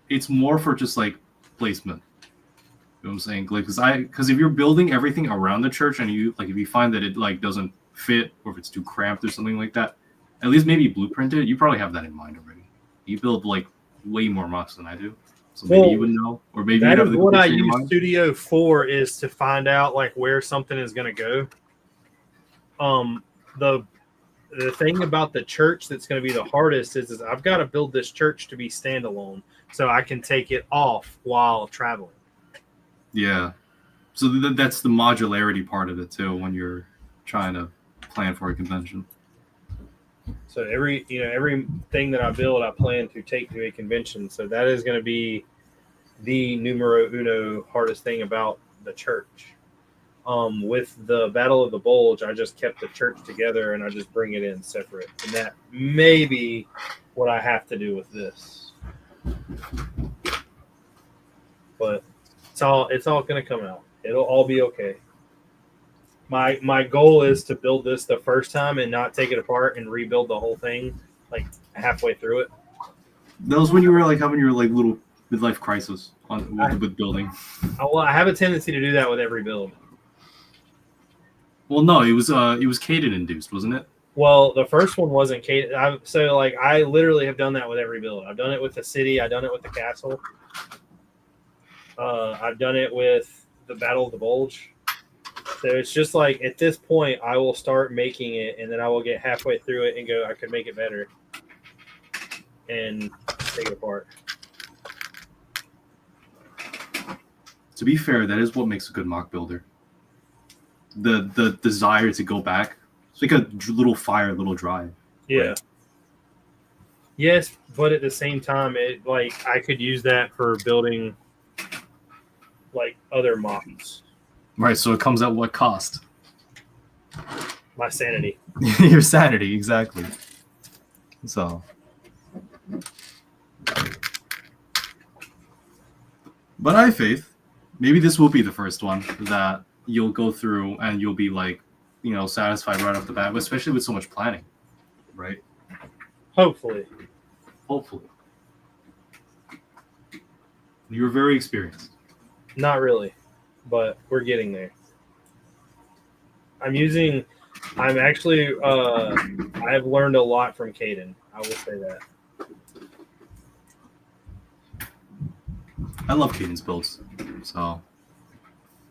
it's more for just like placement. You know what I'm saying? Like, because if you're building everything around the church and if you find that it like doesn't fit or if it's too cramped or something like that, at least maybe blueprint it. You probably have that in mind already. You build like way more mocks than I do, so maybe you would know, or maybe that you have is the what I picture in use mind. Studio for is to find out like where something is gonna go. The thing about the church that's going to be the hardest is I've got to build this church to be standalone so I can take it off while traveling. Yeah, so that's the modularity part of it too when you're trying to plan for a convention. So everything that I build, I plan to take to a convention. So that is going to be the numero uno hardest thing about the church. With the Battle of the Bulge, I just kept the church together and I just bring it in separate. And that may be what I have to do with this. But it's all going to come out. It'll all be okay. My goal is to build this the first time and not take it apart and rebuild the whole thing like halfway through it. That was when you were like having your like little midlife crisis with building. I have a tendency to do that with every build. Well, no, it was Caden induced, wasn't it? Well, the first one wasn't Caden. I literally have done that with every build. I've done it with the city. I've done it with the castle. I've done it with the Battle of the Bulge. So it's just like at this point, I will start making it, and then I will get halfway through it and go, I could make it better, and take it apart. To be fair, that is what makes a good mock builder. The desire to go back. It's like a little fire, little drive. Yeah. Right? Yes, but at the same time, it like I could use that for building like other mobs. Right, so it comes at what cost? My sanity. Your sanity, exactly. So, but I have faith. Maybe this will be the first one that you'll go through and you'll be like, satisfied right off the bat, especially with so much planning, right? Hopefully. Hopefully. You're very experienced. Not really, but we're getting there. I'm actually I've learned a lot from Caden. I will say that. I love Caden's builds, so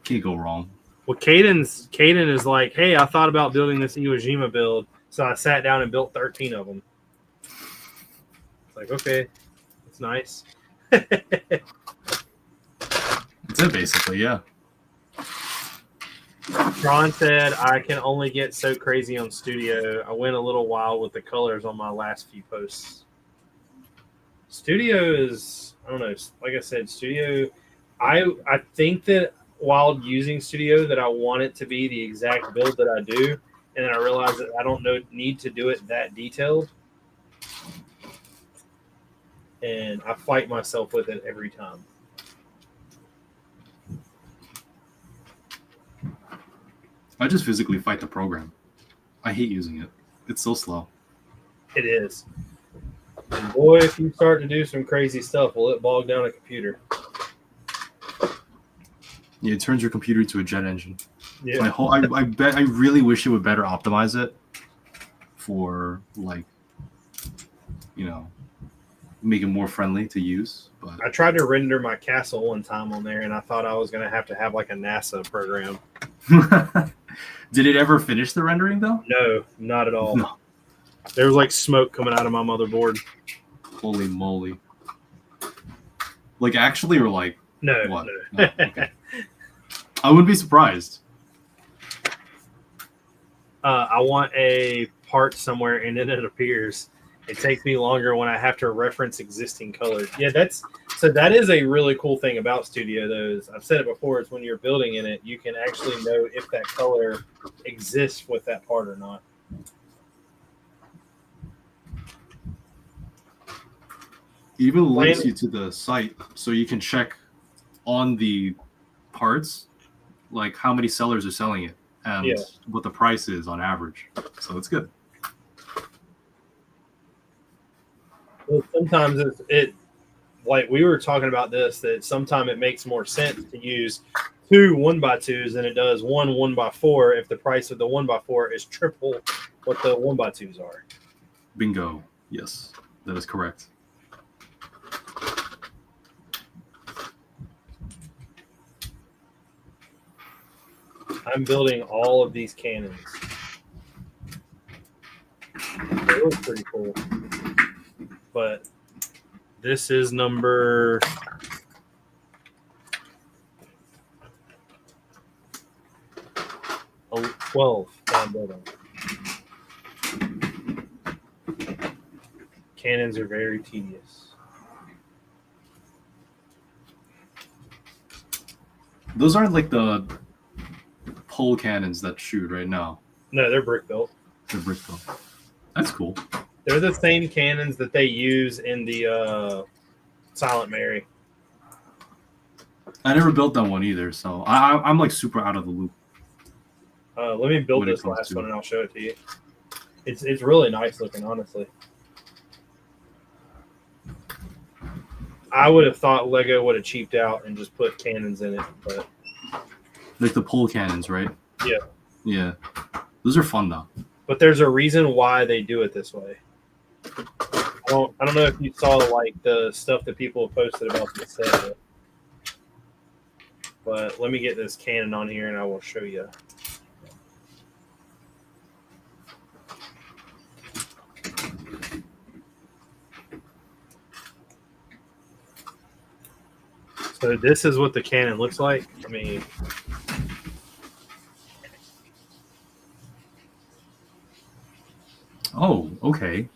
can't go wrong. Well, Caden is like, hey, I thought about building this Iwo Jima build, so I sat down and built 13 of them. It's like, okay, it's nice. That's it, basically, yeah. Ron said, I can only get so crazy on Studio. I went a little wild with the colors on my last few posts. Studio is, I don't know, like I said, Studio, I think that while using Studio that I want it to be the exact build that I do, and then I realize that I don't need to do it that detailed. And I fight myself with it every time. I just physically fight the program. I hate using it. It's so slow. It is. And boy, if you start to do some crazy stuff, will it bog down a computer? Yeah, it turns your computer into a jet engine. Yeah. I really wish it would better optimize it for make it more friendly to use. But I tried to render my castle one time on there, and I thought I was going to have like a NASA program. Did it ever finish the rendering though? No, not at all. No. There was like smoke coming out of my motherboard. Holy moly! Like actually, or like No, what? no. No, okay. I wouldn't be surprised. I want a part somewhere, and then it appears. It takes me longer when I have to reference existing colors. Yeah, that is a really cool thing about Studio, though. I've said it before, is when you're building in it, you can actually know if that color exists with that part or not. It even links you to the site so you can check on the parts, like how many sellers are selling it and what the price is on average. So it's good. Well, sometimes it like we were talking about this, that sometimes it makes more sense to use 2 1x2s than it does 1 1x4 if the price of the 1x4 is triple what the 1x2s are. Bingo. Yes, that is correct. I'm building all of these cannons. They look pretty cool. But this is number 12 that I'm building. Cannons are very tedious. Those aren't like the pole cannons that shoot right now. No, they're brick built. They're brick built. That's cool. They're the same cannons that they use in the Silent Mary. I never built that one either, so I'm like super out of the loop. Let me build this last one and I'll show it to you. It's really nice looking, honestly. I would have thought Lego would have cheaped out and just put cannons in it, but like the pole cannons, right? Yeah. Yeah. Those are fun though. But there's a reason why they do it this way. I don't know if you saw like the stuff that people have posted about the set, but let me get this cannon on here and I will show you. So this is what the cannon looks like. I mean, oh, okay.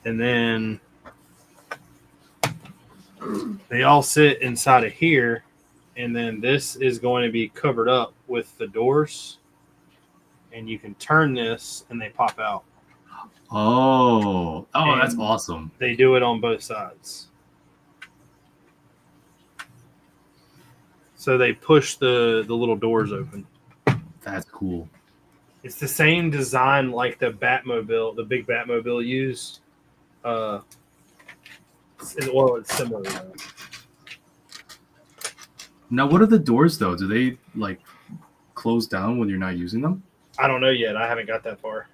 And then they all sit inside of here. And then this is going to be covered up with the doors. And you can turn this and they pop out. Oh, And that's awesome. They do it on both sides. So they push the little doors open. That's cool. It's the same design like the Batmobile, the big Batmobile used. Well, it's similar. Though. Now, what are the doors though? Do they like close down when you're not using them? I don't know yet. I haven't got that far.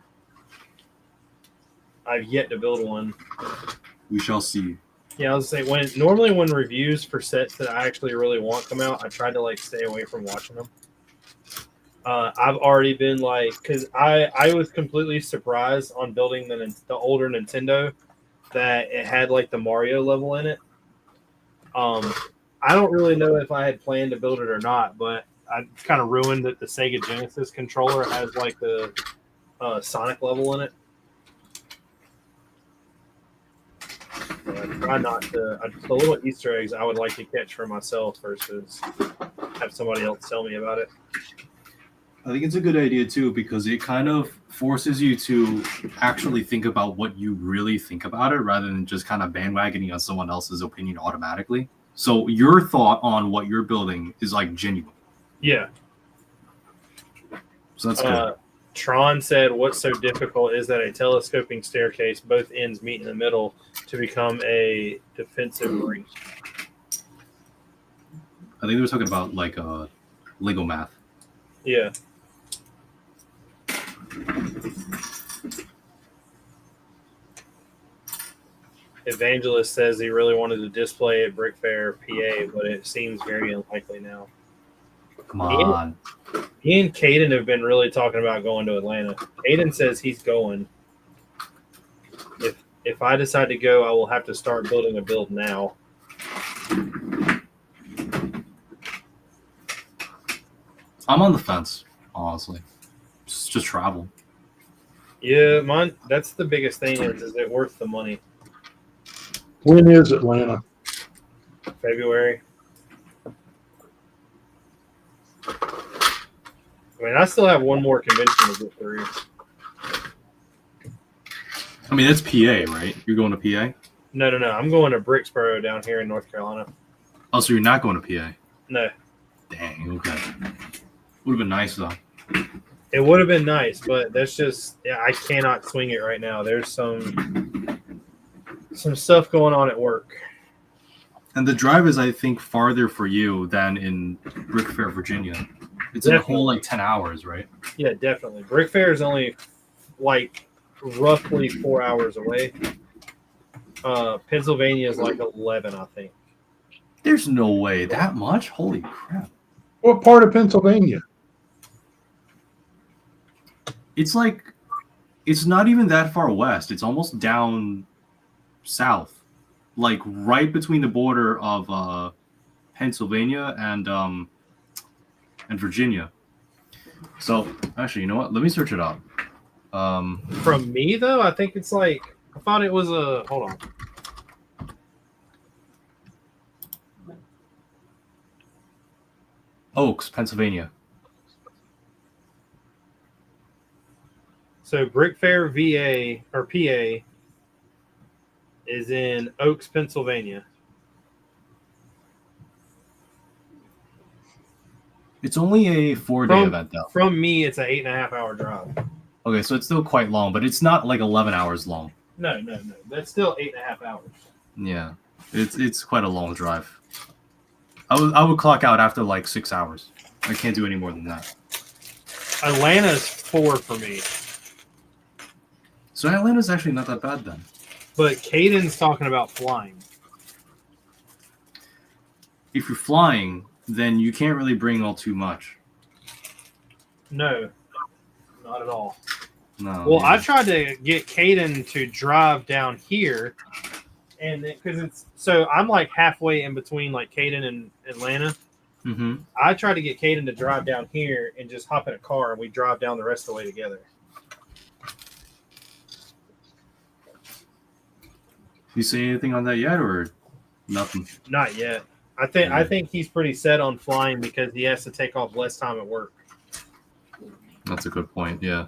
I've yet to build one. We shall see. Yeah, I was saying when reviews for sets that I actually really want come out, I try to like stay away from watching them. I've already been like, because I was completely surprised on building the older Nintendo that it had like the Mario level in it. I don't really know if I had planned to build it or not, but I kind of ruined that the Sega Genesis controller has like the Sonic level in it. So I try not to. The little Easter eggs I would like to catch for myself versus have somebody else tell me about it. I think it's a good idea too because it kind of forces you to actually think about what you really think about it rather than just kind of bandwagoning on someone else's opinion automatically. So your thought on what you're building is like genuine. Yeah. So that's good. Tron said, "What's so difficult is that a telescoping staircase, both ends meet in the middle to become a defensive ring." I think they were talking about like Lego math. Yeah. Evangelist says he really wanted to display at Brick Fair, PA, but it seems very unlikely now. Come on. He and Caden have been really talking about going to Atlanta. Caden says he's going. If I decide to go, I will have to start building a build now. I'm on the fence, honestly. Just travel. Yeah, that's the biggest thing is it worth the money? When is Atlanta? February. I mean, I still have one more convention to get through. I mean, it's PA, right? You're going to PA? No. I'm going to Bricksboro down here in North Carolina. Oh, so you're not going to PA? No. Dang, okay. Would have been nice, though. It would have been nice, but that's just I cannot swing it right now. There's some stuff going on at work. And the drive is, I think, farther for you than in Brick Fair, Virginia. It's a whole like 10 hours, right? Yeah, definitely. Brick Fair is only like roughly 4 hours away. Pennsylvania is like 11, I think. There's no way that much. Holy crap! What part of Pennsylvania? It's like it's not even that far west. It's almost down south, like right between the border of Pennsylvania and Virginia. So actually, you know what? Let me search it up. From me though, I think it's like I thought it was a hold on. Oaks, Pennsylvania. So Brick Fair, VA or PA is in Oaks, Pennsylvania. It's only a 4-day event, though. From me, it's an 8.5 hour drive. Okay, so it's still quite long, but it's not like 11 hours long. No. That's still 8.5 hours. Yeah, it's quite a long drive. I would clock out after like 6 hours. I can't do any more than that. Atlanta's 4 for me. So Atlanta's actually not that bad then. But Caden's talking about flying. If you're flying, then you can't really bring all too much. No, not at all. No. Well, yeah. I tried to get Caden to drive down here, and because it's so I'm like halfway in between like Caden and Atlanta. Mm-hmm. I tried to get Caden to drive down here and just hop in a car, and we drive down the rest of the way together. You say anything on that yet, or nothing? Not yet. I think he's pretty set on flying because he has to take off less time at work. That's a good point. Yeah.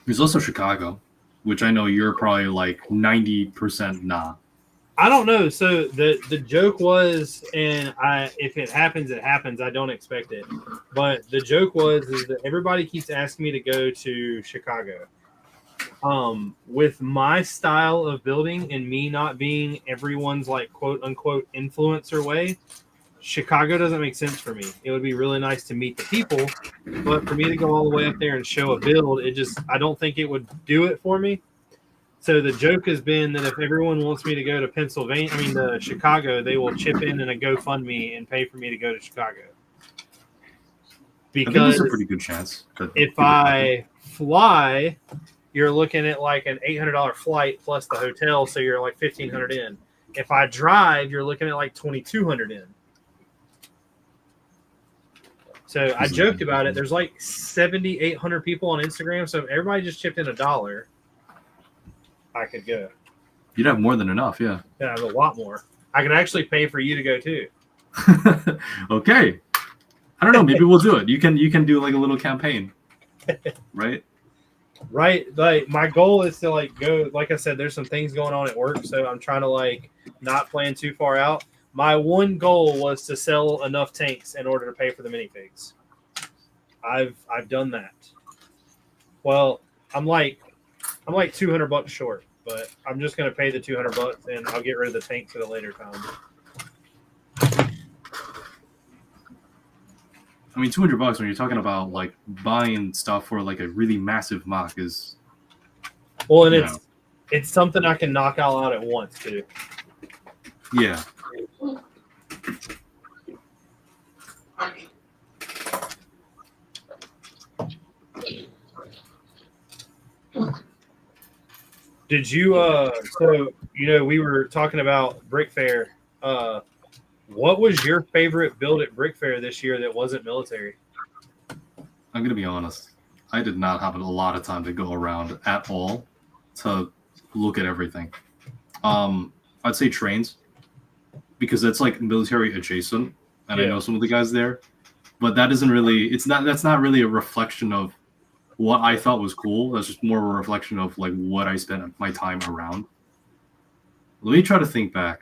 There's also Chicago, which I know you're probably like 90% nah. I don't know. So the joke was, and if it happens, it happens. I don't expect it. But the joke was is that everybody keeps asking me to go to Chicago. With my style of building and me not being everyone's like quote unquote influencer way, Chicago doesn't make sense for me. It would be really nice to meet the people, but for me to go all the way up there and show a build, I don't think it would do it for me. So the joke has been that if everyone wants me to go to to Chicago, they will chip in a GoFundMe and pay for me to go to Chicago. I think Because there's a pretty good chance. if I fly, you're looking at like an $800 flight plus the hotel, so you're like $1,500 in. If I drive, you're looking at like $2,200 in. So I joked about it. There's like 7,800 people on Instagram, so if everybody just chipped in $1, I could go. You'd have more than enough, yeah. Yeah, a lot more. I could actually pay for you to go too. Okay. I don't know. Maybe we'll do it. You can do like a little campaign, right? Right. Like my goal is to like go. Like I said, there's some things going on at work, so I'm trying to like not plan too far out. My one goal was to sell enough tanks in order to pay for the minifigs. I've done that. Well, I'm like $200 short, but I'm just gonna pay the $200 and I'll get rid of the tanks at a later time. I mean, $200 when you're talking about like buying stuff for like a really massive mock is. Well, and it's something I can knock all out at once too. Yeah. Did you so we were talking about Brick Fair. What was your favorite build at Brick Fair this year that wasn't military? I'm gonna be honest. I did not have a lot of time to go around at all to look at everything. I'd say trains because that's like military adjacent, and I know some of the guys there. But that isn't really. That's not really a reflection of what I thought was cool. That's just more of a reflection of like what I spent my time around. Let me try to think back.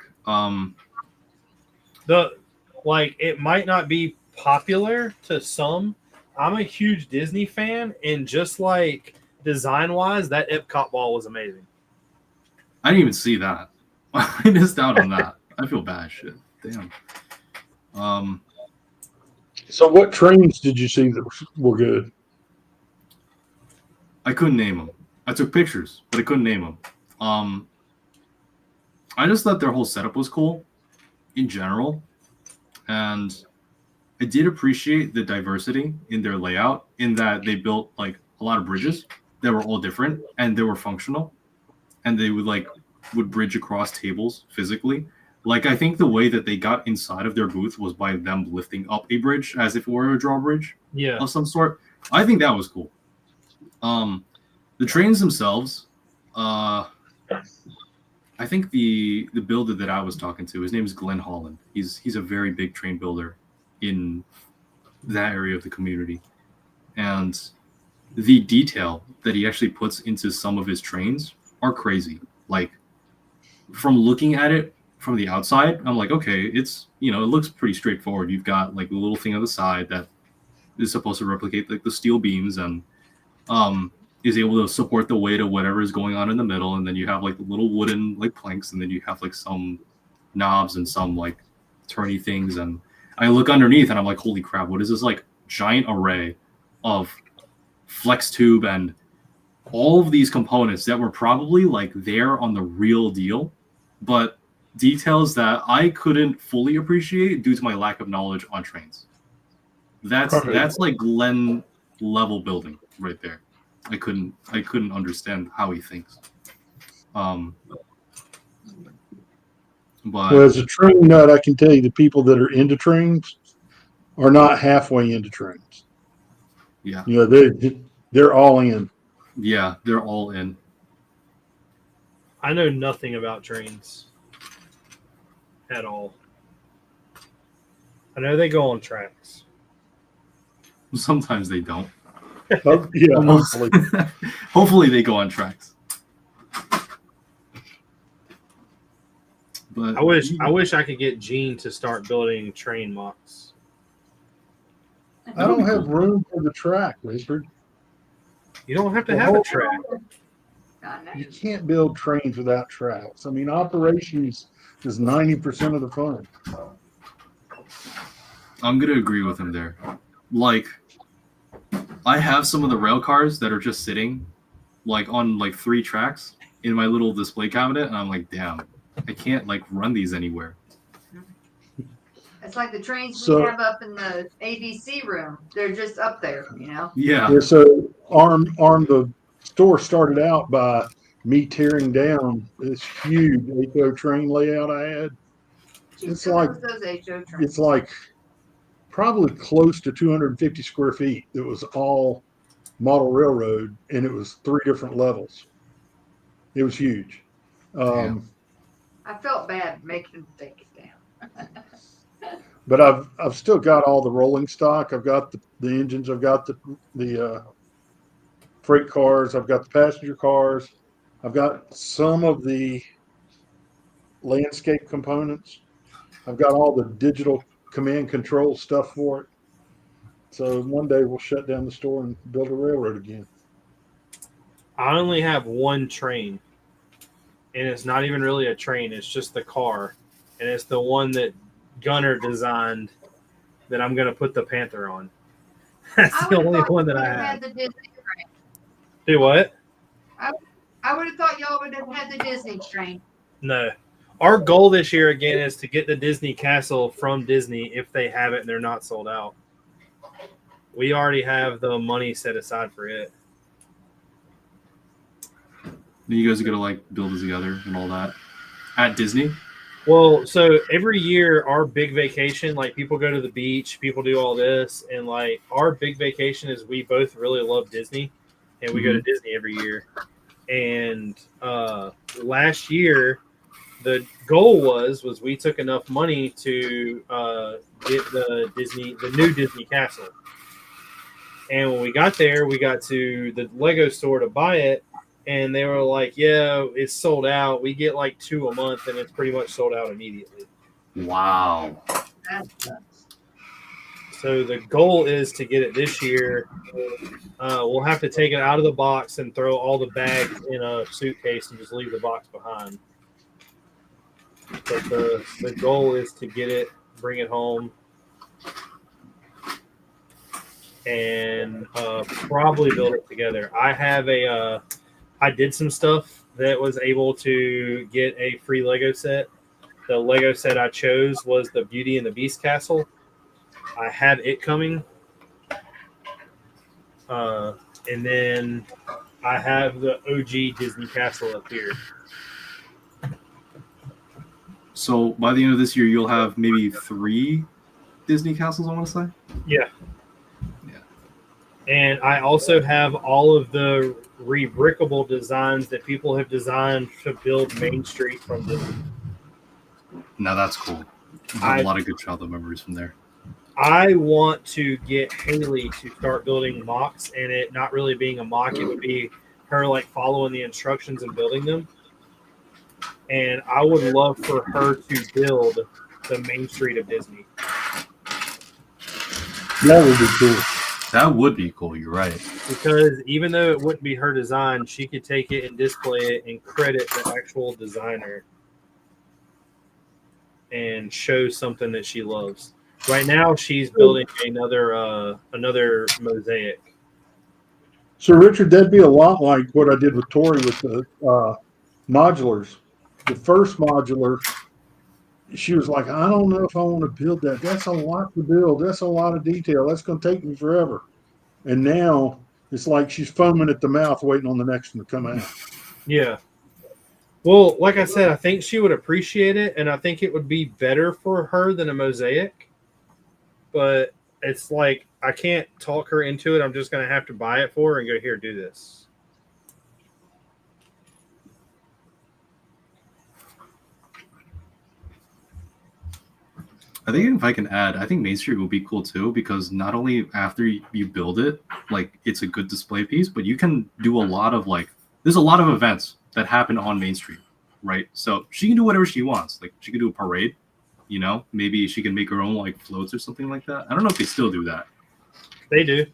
It might not be popular to some. I'm a huge Disney fan, and just like design wise, that Epcot ball was amazing. I didn't even see that. I missed out on that. I feel bad. Shit. Damn. So what trains did you see that were good? I couldn't name them. I took pictures, but I couldn't name them. I just thought their whole setup was cool in general. And I did appreciate the diversity in their layout in that they built like a lot of bridges that were all different and they were functional. And they would bridge across tables physically. Like I think the way that they got inside of their booth was by them lifting up a bridge as if it were a drawbridge of some sort. I think that was cool. The trains themselves, I think the builder that I was talking to, his name is Glenn Holland. He's a very big train builder in that area of the community. And the detail that he actually puts into some of his trains are crazy. Like from looking at it from the outside, I'm like, okay, it's, it looks pretty straightforward. You've got like a little thing on the side that is supposed to replicate like the steel beams and is able to support the weight of whatever is going on in the middle. And then you have like the little wooden like planks, and then you have like some knobs and some like turny things. And I look underneath and I'm like, holy crap, what is this like giant array of flex tube and all of these components that were probably like there on the real deal, but details that I couldn't fully appreciate due to my lack of knowledge on trains. That's like Glenn level building right there. I couldn't understand how he thinks. But Well, as a train nut, I can tell you the people that are into trains are not halfway into trains. yeah, You know, they're all in. yeah, they're all in. I know nothing about trains at all. I know they go on tracks. Sometimes they don't. Yeah, Almost. hopefully. Hopefully they go on tracks. But I wish I could get Gene to start building train mocks. I don't have room for the track, Richard. You don't have to The have a whole- track. I know. You can't build trains without tracks. I mean, operations is 90% of the fun. I'm gonna agree with him there. Like, I have some of the rail cars that are just sitting, like on like 3 tracks in my little display cabinet, and I'm like, damn, I can't like run these anywhere. It's like the trains So- we have up in the ABC room. They're just up there, you know. Yeah, Yeah, so the store started out by me tearing down this huge HO train layout I had. She It's still like- has those HO trains. It's like probably close to 250 square feet. It was all model railroad, and it was 3 different levels. It was huge. I felt bad making them take it down. But I've still got all the rolling stock. I've got the engines. I've got the freight cars. I've got the passenger cars. I've got some of the landscape components. I've got all the digital command control stuff for it. So one day we'll shut down the store and build a railroad again. I only have one train, and it's not even really a train. It's just the car, and it's the one that Gunner designed that I'm going to put the Panther on. That's I the would've only thought one you that I would've have. had the Disney train. Do what? I would have thought y'all would have had the Disney train. No. Our goal this year again is to get the Disney Castle from Disney if they have it and they're not sold out. We already have the money set aside for it. you guys are gonna like build it together and all that at Disney. Well, so every year our big vacation, like people go to the beach, people do all this, and like our big vacation is we both really love Disney, and we go to Disney every year. And last year, the goal was we took enough money to get the new Disney Castle. And when we got there, we got to the Lego store to buy it, and they were like, "Yeah, it's sold out. We get like 2 a month, and it's pretty much sold out immediately." Wow. That's nuts. So the goal is to get it this year. We'll have to take it out of the box and throw all the bags in a suitcase and just leave the box behind. But the goal is to get it, bring it home, and probably build it together. I have I did some stuff that was able to get a free Lego set. The Lego set I chose was the Beauty and the Beast castle. I have it coming. And then I have the OG Disney castle up here. So by the end of this year, you'll have maybe 3 Disney castles, I want to say. Yeah. Yeah. And I also have all of the rebrickable designs that people have designed to build Main Street from Disney. Now that's cool. I have a lot of good childhood memories from there. I want to get Haley to start building mocks, and it not really being a mock, it would be her like following the instructions and building them. And I would love for her to build the Main Street of Disney. That would be cool. That would be cool. You're right. Because even though it wouldn't be her design, she could take it and display it and credit the actual designer and show something that she loves. Right now, she's building another mosaic. So, Richard, that'd be a lot like what I did with Tori with the modulars. The first modular, she was like, I don't know if I want to build that. That's a lot to build. That's a lot of detail. That's going to take me forever. And now it's like she's foaming at the mouth waiting on the next one to come out. Yeah. Well, like I said, I think she would appreciate it, and I think it would be better for her than a mosaic. But it's like I can't talk her into it. I'm just going to have to buy it for her and go, here, do this. I think if I can add, I think Main Street will be cool too, because not only after you build it, like it's a good display piece, but you can do a lot of like, there's a lot of events that happen on Main Street, right? So she can do whatever she wants. Like she could do a parade, you know, maybe she can make her own like floats or something like that. I don't know if they still do that. They do.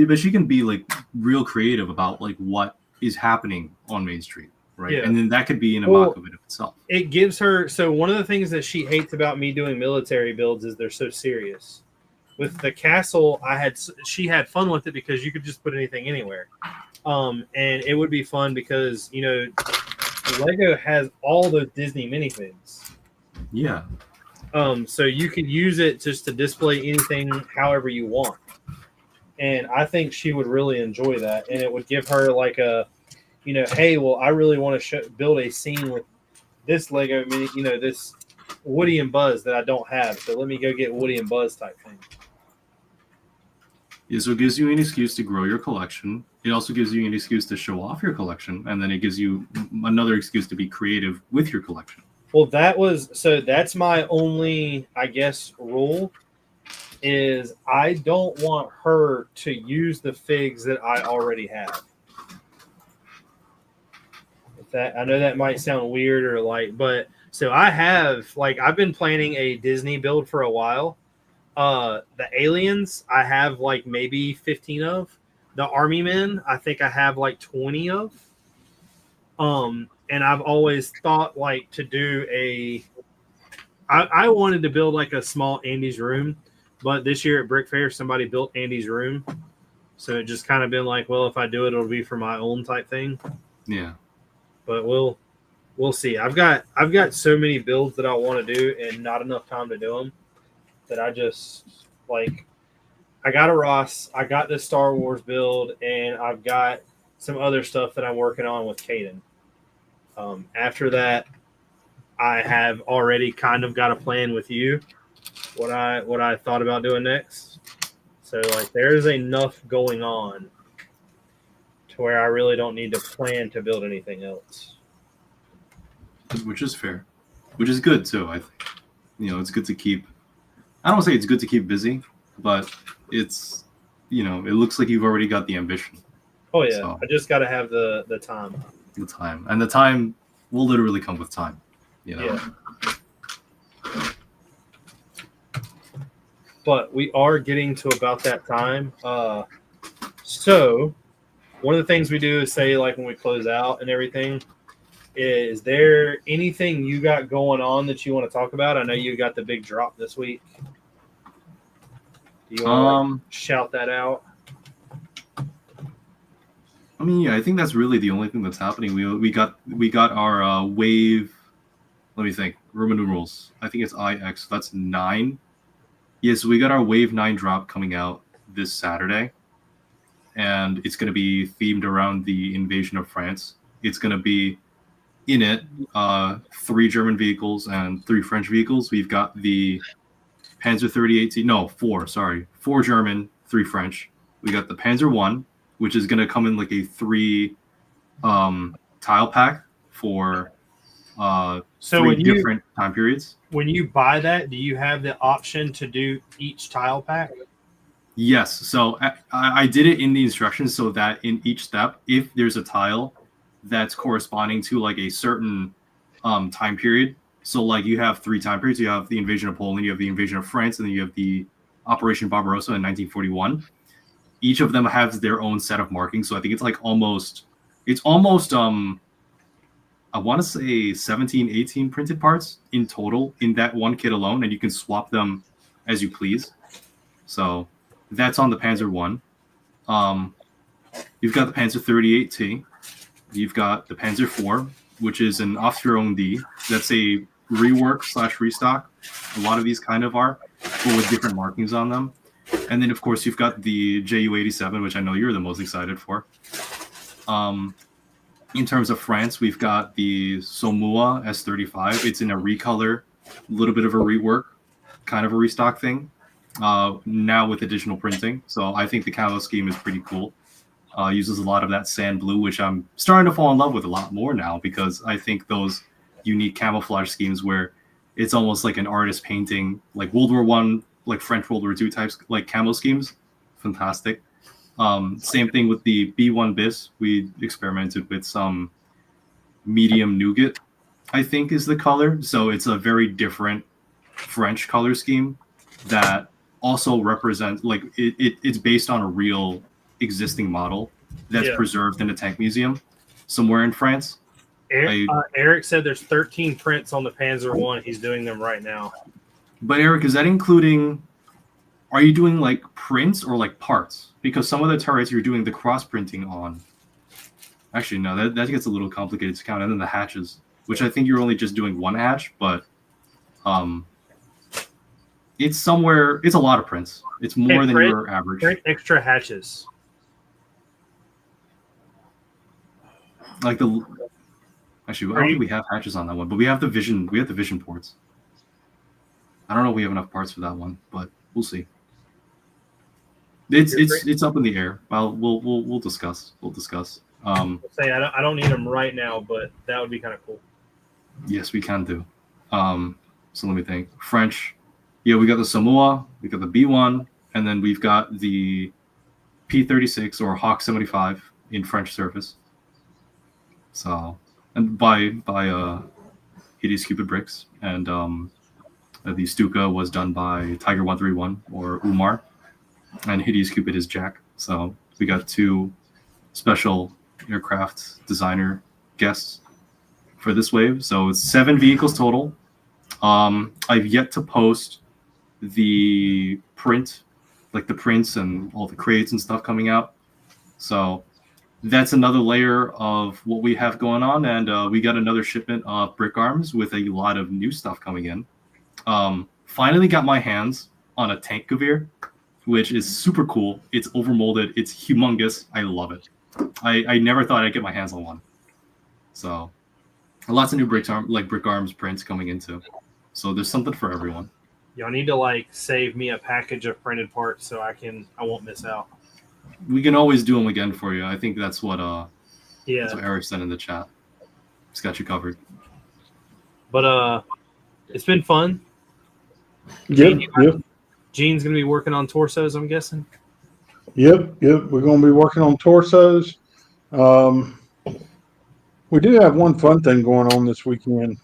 But she can be like real creative about like what is happening on Main Street. Right. Yeah. And then that could be in a mock of it itself. It gives her. So one of the things that she hates about me doing military builds is they're so serious. With the castle, she had fun with it because you could just put anything anywhere. And it would be fun because, you know, Lego has all those Disney minifigs. Yeah. So you could use it just to display anything however you want. And I think she would really enjoy that. And it would give her like a, you know, hey, well, I really want to build a scene with this Lego mini, you know, this Woody and Buzz that I don't have. So let me go get Woody and Buzz type thing. Yeah, so it gives you an excuse to grow your collection. It also gives you an excuse to show off your collection. And then it gives you another excuse to be creative with your collection. Well, that's my only, I guess, rule is I don't want her to use the figs that I already have. That I know that might sound weird or like, but so I have like I've been planning a Disney build for a while. The aliens I have like maybe 15 of. The army men I think I have like 20 of. And I've always thought like to do I wanted to build like a small Andy's room, but this year at Brick Fair somebody built Andy's room, so it just kind of been like, well, if I do it, it'll be for my own type thing. Yeah. But we'll see. I've got so many builds that I want to do and not enough time to do them that I just like. I got a Ross, I got this Star Wars build, and I've got some other stuff that I'm working on with Caden. After that, I have already kind of got a plan with you what I thought about doing next. So like there's enough going on where I really don't need to plan to build anything else. Which is fair. Which is good too, I think. You know, it's good to keep I don't say it's good to keep busy, but it's it looks like you've already got the ambition. Oh yeah. So, I just gotta have the time. The time. And the time will literally come with time. You know. Yeah. But we are getting to about that time. So one of the things we do is say, like when we close out and everything, is there anything you got going on that you want to talk about? I know you got the big drop this week. Do you want to shout that out? I mean, yeah, I think that's really the only thing that's happening. We got our wave. Let me think. Roman numerals. I think it's IX. That's 9. Yes, we got our wave 9 drop coming out this Saturday. And it's going to be themed around the invasion of France. It's going to be in it 3 German vehicles and 3 French vehicles. We've got the Panzer 38T. No, 4. Sorry, 4 German, 3 French. We got the Panzer 1, which is going to come in like a 3 tile pack for so 3 different time periods. When you buy that, do you have the option to do each tile pack? Yes. So I did it in the instructions so that in each step, if there's a tile that's corresponding to like a certain time period, so like you have 3 time periods, you have the invasion of Poland, you have the invasion of France, and then you have the Operation Barbarossa in 1941. Each of them has their own set of markings. So I think it's like almost I want to say 17, 18 printed parts in total in that one kit alone, and you can swap them as you please. So that's on the Panzer 1. You've got the Panzer 38T. You've got the Panzer 4, which is an Aufführung D. That's a rework / restock. A lot of these kind of are, but with different markings on them. And then, of course, you've got the JU-87, which I know you're the most excited for. In terms of France, we've got the Somua S35. It's in a recolor, a little bit of a rework, kind of a restock thing. Now with additional printing. So I think the camo scheme is pretty cool. Uses a lot of that sand blue, which I'm starting to fall in love with a lot more now, because I think those unique camouflage schemes where it's almost like an artist painting, like World War One, like French World War II types, like camo schemes, fantastic. Same thing with the B1 bis. We experimented with some medium nougat, I think is the color. So it's a very different French color scheme that also represents, like, it's based on a real existing model that's Yeah. preserved in a tank museum somewhere in France. Eric said there's 13 prints on the Panzer 1. He's doing them right now. But Eric, is that including, are you doing like prints or like parts? Because some of the turrets you're doing the cross printing on. Actually, no, that gets a little complicated to count. And then the hatches, which I think you're only just doing one hatch, but it's somewhere, it's a lot of prints. It's more than your average. Print extra hatches. Like the, actually, I don't think we have hatches on that one, but we have the vision. We have the vision ports. I don't know if we have enough parts for that one, but we'll see. It's up in the air. Well, we'll discuss. We'll discuss. Say I don't need them right now, but that would be kind of cool. Yes, we can do. So let me think. French. Yeah, we got the Samoa, we got the B1, and then we've got the P36 or Hawk 75 in French service. So, and by Hideous Cupid Bricks, and the Stuka was done by Tiger 131 or Umar, and Hideous Cupid is Jack. So we got two special aircraft designer guests for this wave. So it's 7 vehicles total. I've yet to post the print, like the prints and all the crates and stuff coming out. So that's another layer of what we have going on. And we got another shipment of brick arms with a lot of new stuff coming in. Finally got my hands on a tank Gavir, which is super cool. It's overmolded. It's humongous. I love it. I never thought I'd get my hands on one. So lots of new brick arms prints coming into. So there's something for everyone. Y'all need to like save me a package of printed parts so I won't miss out. We can always do them again for you. I think that's what yeah. That's what Eric said in the chat. He's got you covered. But it's been fun. Yep. Gene's gonna be working on torsos, I'm guessing. Yep. We're going to be working on torsos. We do have one fun thing going on this weekend.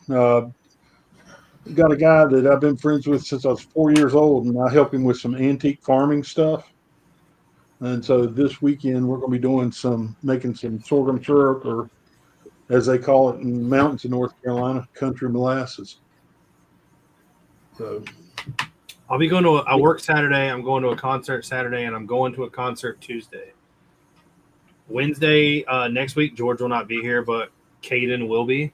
Got a guy that I've been friends with since I was 4 years old, and I help him with some antique farming stuff. And so this weekend we're going to be making some sorghum syrup, or as they call it in the mountains of North Carolina, country molasses. So I'll be going to I work Saturday, I'm going to a concert Saturday, and I'm going to a concert Tuesday. Wednesday next week, George will not be here, but Caden will be.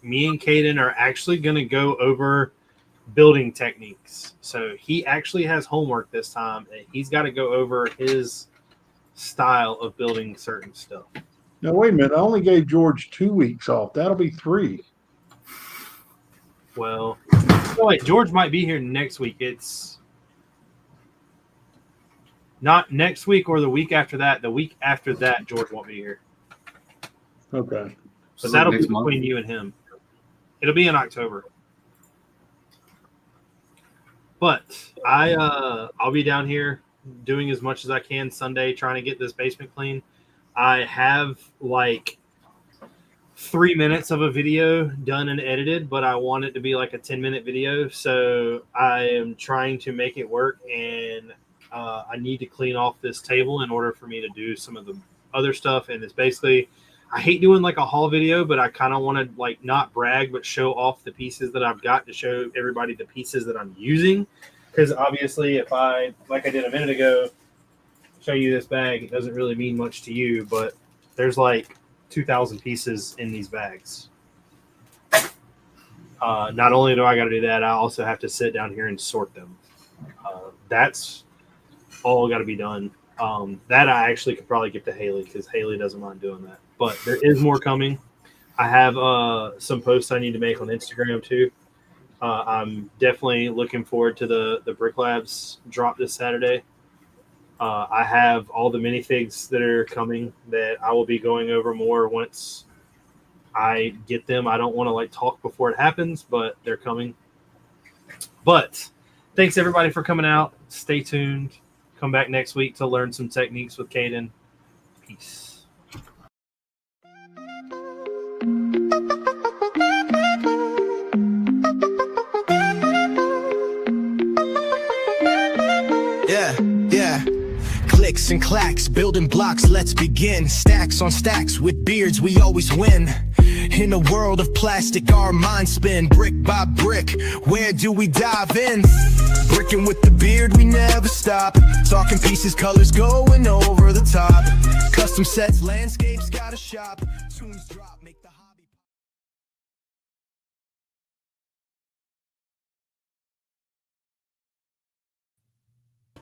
Me and Caden are actually going to go over building techniques. So he actually has homework this time, and he's got to go over his style of building certain stuff. now wait a minute, I only gave George 2 weeks off. That'll be 3. Well, wait, George might be here next week. It's not next week or the week after that. The week after that, George won't be here. Okay. But that'll be between you and him. It'll be in October. But I'll be down here doing as much as I can Sunday, trying to get this basement clean. I have like 3 minutes of a video done and edited, but I want it to be like a 10-minute video. So I am trying to make it work, and I need to clean off this table in order for me to do some of the other stuff. And it's basically, I hate doing like a haul video, but I kind of want to like not brag, but show off the pieces that I've got to show everybody the pieces that I'm using. Because obviously if I, like I did a minute ago, show you this bag, it doesn't really mean much to you, but there's like 2,000 pieces in these bags. Not only do I got to do that, I also have to sit down here and sort them. That's all got to be done. That I actually could probably give to Haley, because Haley doesn't mind doing that. but there is more coming. I have some posts I need to make on Instagram too. I'm definitely looking forward to the Bricklabs drop this Saturday. I have all the minifigs that are coming that I will be going over more once I get them. I don't want to talk before it happens, but they're coming. But thanks everybody for coming out. Stay tuned. Come back next week to learn some techniques with Caden. Peace. Yeah. Clicks and clacks, building blocks, let's begin. Stacks on stacks, with beards we always win. In a world of plastic, our minds spin. Brick by brick, where do we dive in? Brickin' with the beard, we never stop. Talking pieces, colors going over the top. Custom sets, landscapes, got a shop. Tunes drop.